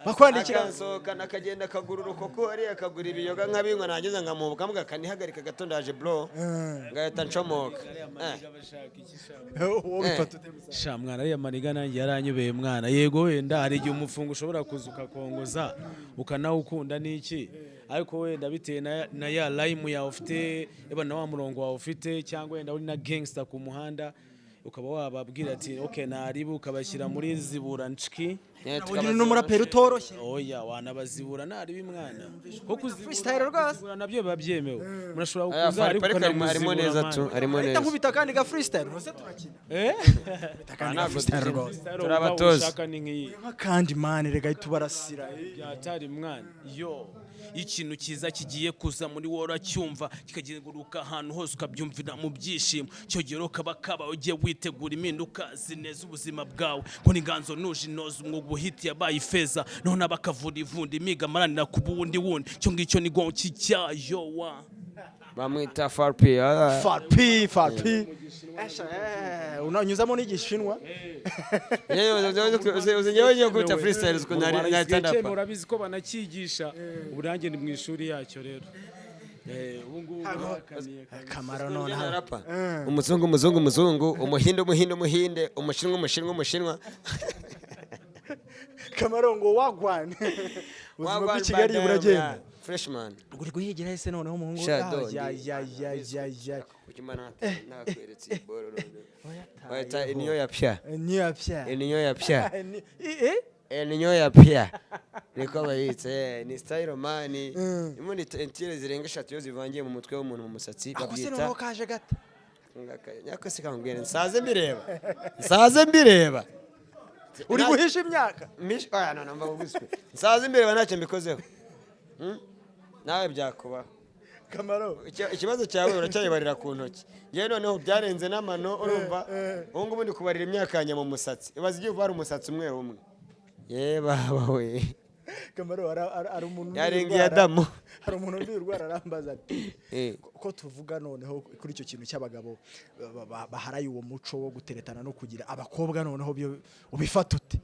bakwandikira akansohoka nakagenda kagura urukoko ari akagura ibiyoga nkabinywa nagize nkamubuka mbwa kanihagarika gato ndaje bro ngahita ncomoka sha mwana ariya maniga nanjye yaranyubeye mwana yego wenda hari igihe umufungo ushobora kuza ukakongoza ukanawukunda n'iki ariko wenda bitewe na ya lime yawe ufite na wa murongo wawe ufite cyangwa wenda uri na gangster ku muhanda ukaba wababwira ati okay naribu ukabashyira muri zibura nshiki ugira n'umuraperi utoroshye oya wanabazibura naribi mwana kuko freestyle rwose nabyo babyemewe murashobora kuza ariko harimo neza tu harimo neza nkubita kandi ga freestyle rwose turakina ntabwo freestyle rwose turabatoza kandi man rega tubarasira byatari mwana yo ikintu kiza kigiye kuza muri wora cyumva kikagenguruka ahantu hose ukabyumvira mu byishimo cyo gero kaba ugiye witegura impinduka zineza ubuzima bwawe ko n'inganzo nuje inoze umwuga uhiti yabaye ifeza none abakavura ivundi imiga maranira ku bundi cyo ngicyo ni gongo cyayo wa bamwita farpi unanyuzamo n'igishinwa uzinyewe kwita freestyle uko na stand up murabizi ko banakigisha uburange ni mu ishuri yacyo rero ubungu Kamaro none rapa umuzungu umuhinde umushinwa Kamaro ngo wagwane ubuzima bw'Ikigali buragenda freshman uri guhigira ese noneho umuhungu kukimana nakweretse boro wayita iniyo ya pya niyo yapya iniyo ya pya niko bayitse ni style man imwe tentire zirenga 3 iyo zivangiye mu mutwe w'umuntu mu musatsi akose babyita no kaje gata nyako sikambwira nsaze mbireba uri guhisha imyaka no mbaguswe nsaze mbireba ntacyo mbikozeho nawe byakubaho Kamaro ikibazo cyawe uracyayibarira ku ntoki yewe noneho byarenze n'amano urumva ubu ngubu ndi kubarira imyaka yanjye mu musatsi ibaze igiye uvara umusatsi umwe ye baba we Kamaro ari umuntu yarengiye Adamu hari umuntu undi urwara arambaza ati ko tuvuga noneho kuri icyo kintu cy'abagabo baharaye uwo muco wo guteretana no kugira abakobwa noneho ubifata ute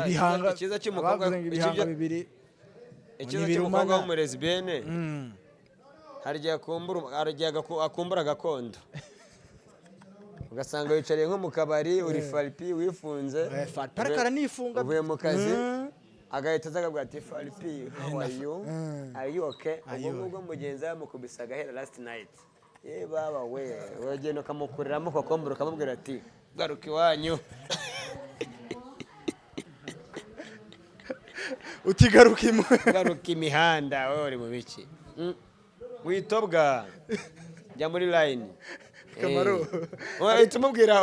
ibihanga ikiza cy'umukobwa bibiri ikiza cy'umukobwa w'umurezi bene hari igihe akumbura gakondo ugasanga wicariye nko mu kabari uri faripi wifunze uvuye mu kazi agahita aza akabwira ati faripi how are you okay ubwo mugenzi we yamukubise agahera last night ye baba we uragenda ukamukuriramo kokombura ukamubwira ati garuka iwanyu garuka imihanda wowe uri mu biki witobwa jya muri line Kamaro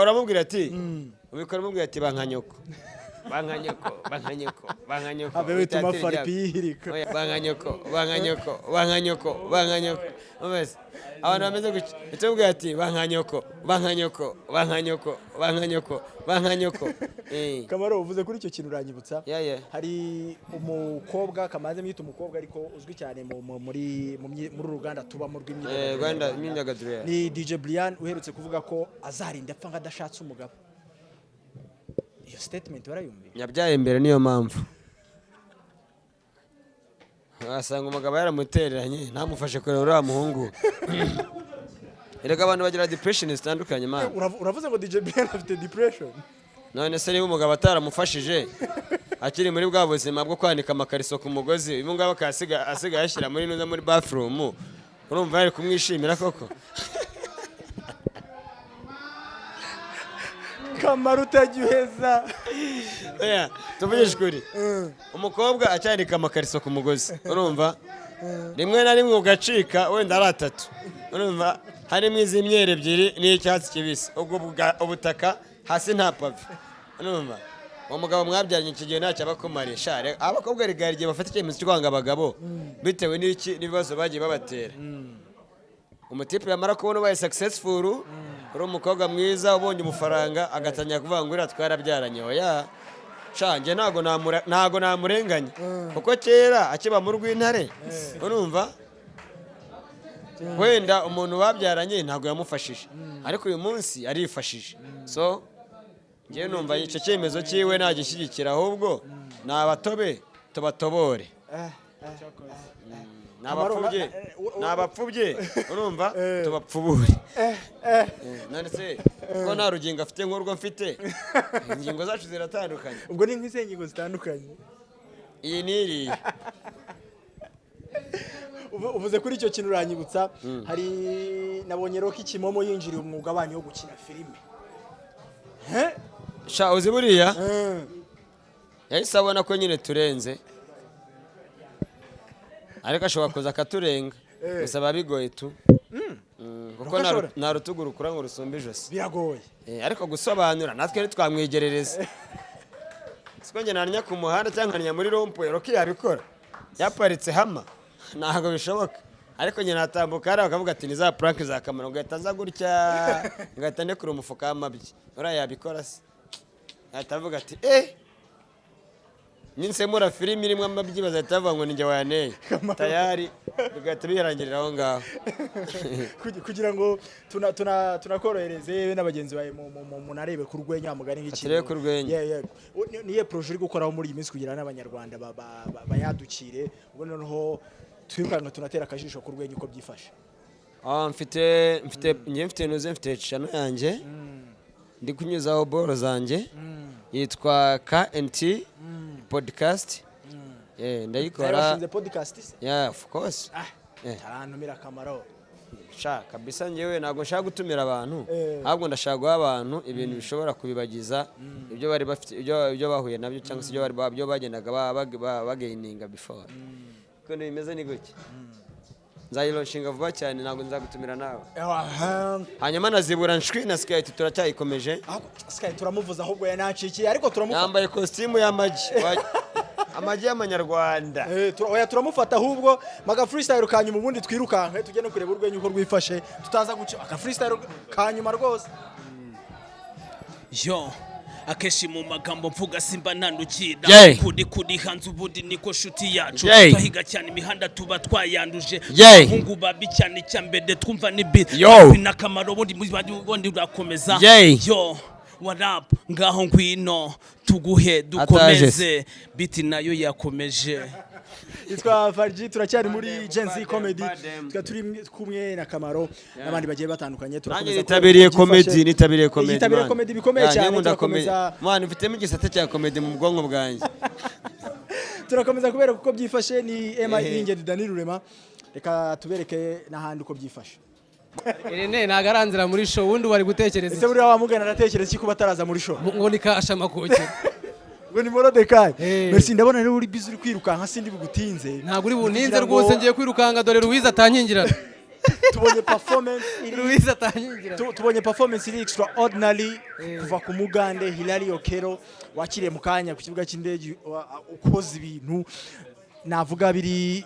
uramubwira ati ubikora umubwira ati bankanyoko abe bituma faripi yihirika bankanyoko umeze abantu bameze gutya itubwira ati bankanyoko Kamaro uvuze kuri icyo kintu uranyibutsa hari umukobwa kamaze mwita umukobwa ariko uzwi cyane muri uruganda tubamo rw'imyidagaduro ni DJ Brian uherutse kuvuga ko azarinda apfa ngadashatse umugabo iyo statement warayumviye yabyaye mbere niyo mpamvu wasanga umugabo yaramutereranye ntamufashe kurera uriya muhungu erega abantu bagira depression zitandukanye man uravuze ngo DJ Brian afite depression none se niba umugabo ataramufashije akiri muri bwa buzima bwo kwanika amakariso ku mugozi uyu mugabo asigaye ashyira muri bathroom urumva yari kumwishimira koko Kamaro utagiuheza tuvugisha ukuri umukobwa acyanika amakariso ku mugozi urumva rimwe na rimwe ugacika wenda ari 3 urumva harimo iz'imyere ebyiri n'icyatsi kibisi ubwo ubutaka hasi nta pave urumva umugabo mwabyaranye iki gihe ntacyo abakumarisha abakobwa rigari igihe bafata icyemezo cyo kwanga abagabo bitewe n'ibibazo bagiye babatera umutipe yamara kubona ubaye successful uri umukobwa mwiza ubonye umufaranga agatangira kuvuga ngo twarabyaranye oya shange ntago namurenganya kuko kera akiba mu rw'intare urumva wenda umuntu babyaranye ntago yamufashije ariko uyu munsi arifashije so ngiye numva icyo cyemezo cyiwe nagishyigikira ahubwo nabatobe tubatobore nabapfubye urumva tubapfubure none se ko nta rugingo afite nk'urwo mfite ingingo zacu ziratandukanye ubwo ni nk'ize ingingo zitandukanye iyi n'iriya uvuze kuri icyo kintu uranyibutsa hari nabonye Rocky Kimomo yinjiriye umwuga wanyu wo gukina filime sha uzi buriya yahise abona ko nyine turenze ariko ashobora kuza akaturenga gusa biba bigoye tu kuko nta rutugu rukura ngo rusumbe ijosi biragoye ariko gusobanura natwe ntitwamwegerereza siko njye nanya ku muhanda cyangwa nkanya muri rompuwe Rocky yabikora yaparitse hama ntabwo bishoboka ariko njye natambuka hariya bakavuga ati ni za puranke za kamaro ngahita nza gutya ngahita ndekura umufuka w'amabyi uriya yabikora se ahita avuga ati ninsemura filimi irimo amabyi bazahita bavuga ngo ninjye wayaneye tayari bigahita birangirira aho ngaho kugira ngo tunakorohereze n'abagenzi bawe munarebe ku rwenya mugani nk'ikintu turebe ku rwenya niye projet uri gukoraho muri iyi minsi kugira n'abanyarwanda bayadukire ubwo noneho twirukanga tunatera akajisho ku rwenya uko byifashe mfite channel yanjye ndi kunyuzaho boro zanjye yitwa KNT podcast ndayikora washinze podcast of course tarantumira Kamaro sha kabisa njyewe ntabwo nshaka gutumira abantu ahubwo ndashaka guha abantu ibintu bishobora kubibagiza ibyo bari bafite ibyo bahuye nabyo cyangwa se ibyo bagendaga bagaininga before ko bimeze ni gutya nzayironshinga vuba cyane ntabwo nzagutumira nawe hanyuma nazibura nshwi na Sky turacyayikomeje Sky turamuvuza ahubwo yanacikiye ariko turamufata yambaye costume y'amagi amagi y'amanyarwanda oya turamufata ahubwo maga freestyle kanyuma ubundi twirukanke tujye no kureba urwenya uko rwifashe tutaza guca aka freestyle kanyuma rwose yo akeshi mu magambo mvuga simba ntandukira kuri hanze ubundi niko shuti yacu twahiga cyane imihanda tuba twayanduje abahungu babi cyane cyambere twumva ni beat binakamaro ubundi urakomeza yo warap ngaho ngwino tuguhe dukomeze biti nayo yakomeje Itwa Farji turacyari muri Genzi Comedy turi kumwe na Kamaro n'abandi bagiye batandukanye turakomeza nitabiriye comedy bikomeye cyane turakomeza mwana mfitemo igisate cya comedy mu bwonko bwanjye turakomeza kubera kuko byifashe ni MI Ingedi Dani Rurema reka tubereke n'ahandi uko byifashe Irene nagaranzira muri show wundi wari gutekereza ese buriya wamugana aratekereza iki kuba ataraza muri show ngo nikasha makoke ngo ni Morodekayi merci ndabona rero uri busy uri kwirukanka sindi bugutinze ntabwo uri buninze rwose ngiye kwirukanga dore Louise atankingirana tubonye performance iri extraordinary kuva ku Mugande Hilary Okero wakiriye mu kanya ku kibuga cy'indege ukoze ibintu navuga biri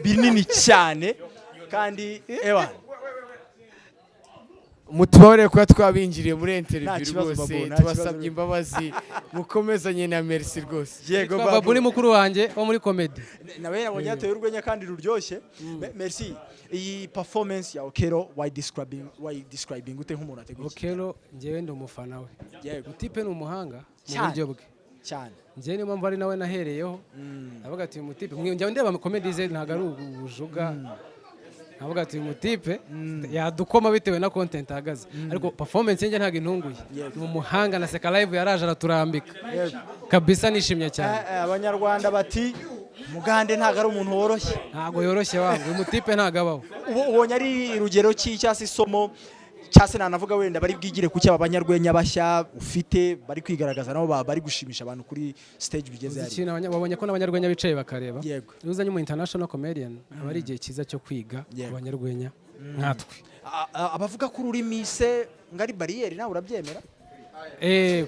binini cyane kandi ewa mutubare kuba twabinjiriye muri interview rwose tubasabye imbabazi mukomezanye na merci rwose yego babu ni mukuru wanjye wo muri comedy nawe yabonye ateye urwenya kandi ruryoshye merci iyi performance ya Okero why describing ute nk'umuntu ateguye Okero njyewe ndi umufana we mutipe ni umuhanga mu buryo bwe cyane njyewe niyo mpamvu ari nawe nahereyeho ndavuga ati uyu mutipe njyewe ndeba comedy ze ntabwo ari ubujuga navuga ati uyu mutipe yadukoma bitewe na content ahagaze ariko performance ye ntabwo intunguye ni umuhanga na Seka live yaraje araturambika kabisa nishimye cyane abanyarwanda bati Mugande ntabwo ari umuntu woroshye ntabwo yoroshye wangu uyu mutipe ntabwo abaho ubonye ari urugero ki cyase isomo cyase nanavuga wenda bari bwigire ku cyaba abanyarwenya bashya ufite bari kwigaragaza nabo bari gushimisha abantu kuri stage bigeze ari babonye ko n'abanyarwenya bicaye bakareba uzanye mu international comedian abari igihe cyiza cyo kwiga abanyarwenya nkatwe abavuga ko ururimi se ngari barriere nawe urabyemera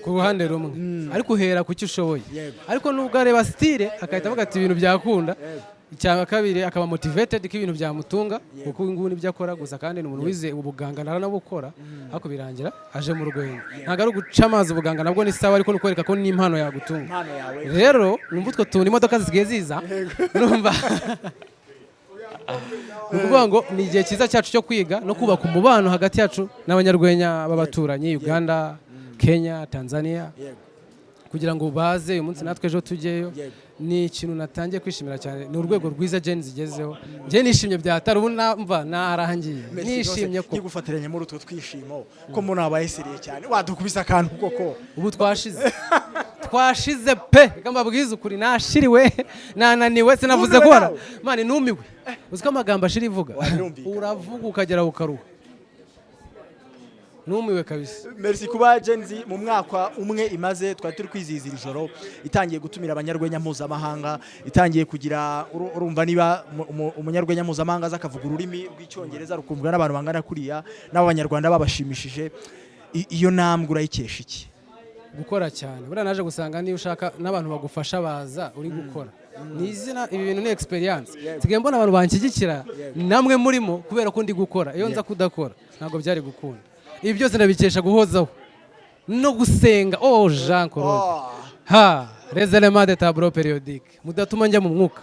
ku ruhande rumwe ariko uhera ku cyo ushoboye ariko nubwo areba style akahita avuga ati ibintu byakunda icya kabiri akaba motivated ko ibintu byamutunga kuko ngubu nibyo akora gusa kandi ni umuntu wize ubuganga naranabukora ariko birangira aje mu rwenya ntabwo ari uguca amazi ubuganga nabwo ni sawa ariko nukwereka ko ni impano yagutunga rero numva utwo tuntu imodoka zigiye ziza numva ukuvuga ngo ni igihe cyiza cyacu cyo kwiga no kubaka umubano hagati yacu n'abanyarwenya b'abaturanyi Uganda Kenya Tanzania kugira ngo baze uyu munsi natwe ejo tujyeyo ni ikintu natangiye kwishimira cyane ni urwego rwiza Gen zigezeho njye nishimye byatari ubu namva narangiye nishimye ko nigufatiranye muri utwo twishimo ko mu nabayeseriye cyane wadukubisa akantu koko ubu twashize pe mbabwiza ukuri nashiriwe nananiwe sinavuze gora mani numiwe uziko amagambo ashira ivuga uravuga ukagera ukaruha numiwe kabisa merci kuba Genzi mu mwaka umwe imaze twari turi kwizihiza ijoro itangiye gutumira abanyarwenya mpuzamahanga itangiye kugira urumva niba umunyarwenya mpuzamahanga zakavuga ururimi rw'icyongereza rukumvwa n'abantu bangana kuriya n'abanyarwanda babashimishije iyo ntambwe urayikesha iki gukora cyane buriya naje gusanga niyo ushaka n'abantu bagufasha baza uri gukora ni izina ibi bintu ni experience sigaye mbona abantu banshyigikira namwe murimo kubera ko ndi gukora iyo nza kudakora ntabwo byari gukunda ibi byose ndabikesha guhozaho no gusenga Jean Claude les éléments de tableau périodique mudatuma njya mu mwuka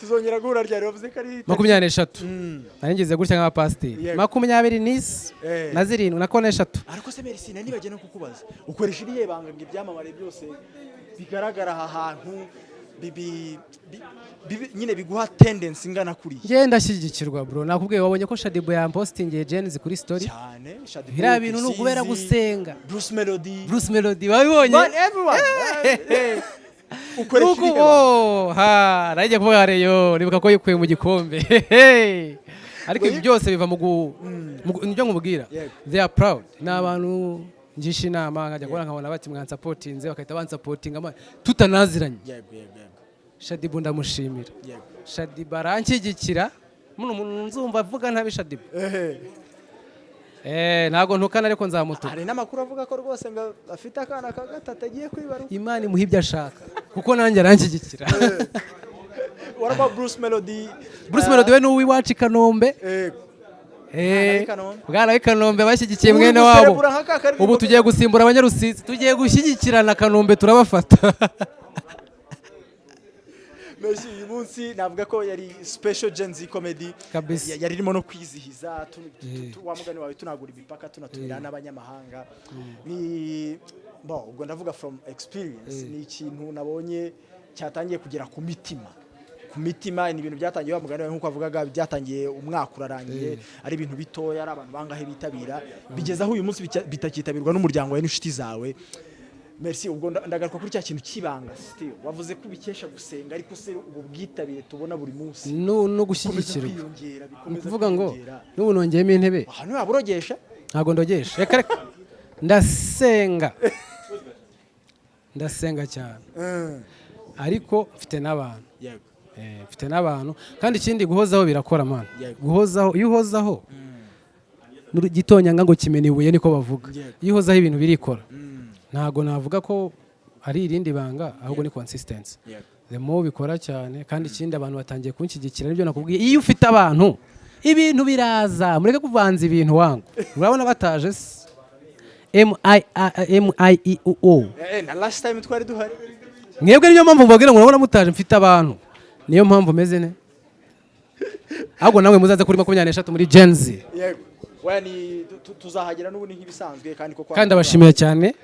tuzongera guhura ryari bavuze ko ari 23 narengeze gutya nk'abapasiteri 20 na 7 na kone 3 ariko se merci nanibagiye no kukubaza ukoresha iriye banga ngo ibyamamare byose bigaragara aha hantu nyine biguha tendency ingana kuri ngenda shyigikirwa bro nakubwiye wabonye ko Shadibo yampostingiye Genzi kuri story cyane Shadibo bira bintu nukubera gusenga Bruce Melody babibonye everyone ukoresha nuko ibihe najya kuvuga reyo ribuka ko yikuye mu gikombe ariko ibi byose biva mu nibyo nkubwira they are proud ni abantu ngisha inama nkajya kubona nkabona bati mwansapotinze bakahita bansapotinga tutanaziranye. Shadibu ndamushimira, Shadibu aranshyigikira, umuntu nzumva avuga ntabi Shadibu ntabwo ntukana ariko nzamutuka. Hari n'amakuru avuga ko rwose ngo afite akana ka gatatu agiye kwibaruka. Imana imuha ibyo ashaka kuko nanjye aranshyigikira. Waraba Bruce Melody we ni uw'iwacu i Kanombe. Bwana w'i Kanombe bashyigikiye mwene wabo. Ubu tugiye gusimbura abanyarusizi, tugiye gushyigikirana Kanombe turabafata. Merci, uyu munsi navuga ko yari special Gen Z comedy yari irimo no kwizihiza wa mugani wawe tunagura imipaka tunatumira n'abanyamahanga. Ni ubwo ndavuga from experience, ni ikintu nabonye cyatangiye kugera ku mitima ni ibintu byatangiye wa mugani wawe nkuko avugaga byatangiye umwaka urarangiye ari ibintu bitoya ari abantu bangahe bitabira bigeza aho uyu munsi bitakitabirwa n'umuryango wawe n'inshuti zawe. Merci, ubwo ndagaruka kuri cya kintu kibanga still wavuze ko bikesha gusenga ariko se ubu bwitabire tubona buri munsi no gushyigikirwa kuvuga ngo n'ubu nongeyemo intebe ahantu yaburogesha ntago ndogesha reka ndasenga cyane ariko mfite n'abantu kandi ikindi guhozaho birakora man guhozaho iyo uhozaho n'igitonyanga ngo kimena ibuye niko bavuga iyo uhozaho ibintu birikora. Ntago navuga ko ari irindi banga ahubwo ni consistency. The more bikora cyane kandi ikindi abantu batangiye kunshyigikira nibyo nakubwiye iyo ufite abantu ibintu biraza mureke kuvanza ibintu wangu urabona bataje MIEO na last time twari duhari mwebwe niyo mpamvu mbabwira ngo urabona mutaje mfite abantu niyo mpamvu meze ne ahubwo namwe muzaze kuri 23 muri Gen Z. Wani tuzahagera n'ubu ni nk'ibisanzwe kandi abashimiye cyane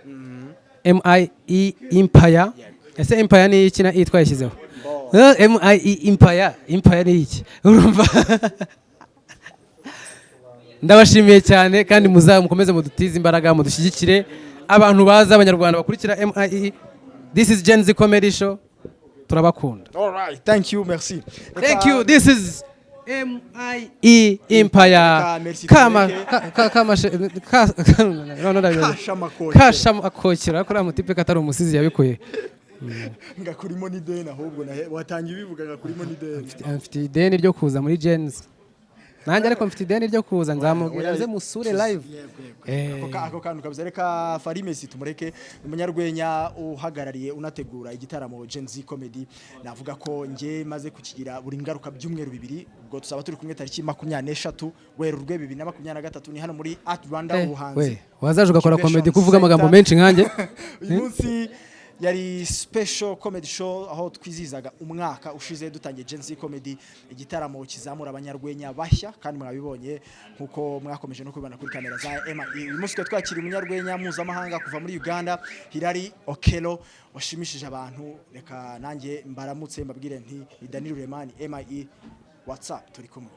MIE Empire. Ese Empire ni iki na twayishyizeho MIE Empire ni iki urumva? Ndabashimiye cyane kandi mukomeze mudutize imbaraga mudushyigikire abantu baza abanyarwanda bakurikira MIE. This is Gen Z Comedy Show, turabakunda. All right, thank you, merci. Thank you, this is MIE Empire. Kasha makokera kuri amutipe katari umusizi yabikuye. Ngakurimo ni deni ahubwo watangiye bivuga ngakurimo ni deni. Mfite ideni ryo kuza muri Gen Z. Nanjye ariko mfite ideni ryo kuza nzamubwira nze musure live. Ako kantu kabisa reka Farimesi tumureke umunyarwenya uhagarariye unategura igitaramo Gen Z Comedy. Navuga ko nge maze kukigira buri ngaruka byumweru bibiri ubwo tusaba turi kumwe tariki 23 Werurwe 2023 ni hano muri Art Rwanda ubuhanzi. Wazaje ugakora comedy kuvuga amagambo menshi nkanjye. Uyu munsi yari special comedy show aho twizizaga umwaka ushize dutangiye Gen Z Comedy, igitaramo kizamura abanyarwenya bashya kandi mwabibonye nkuko mwakomeje no kubibona kuri kamera za MIE. Uyu munsi twakira umunyarwenya mpuzamahanga kuva muri Uganda, Hilary Okelo, washimishije abantu. Reka nanjye mbaramutse mbabwire nti Daniel Remani MIE, what's up, turi kumwe.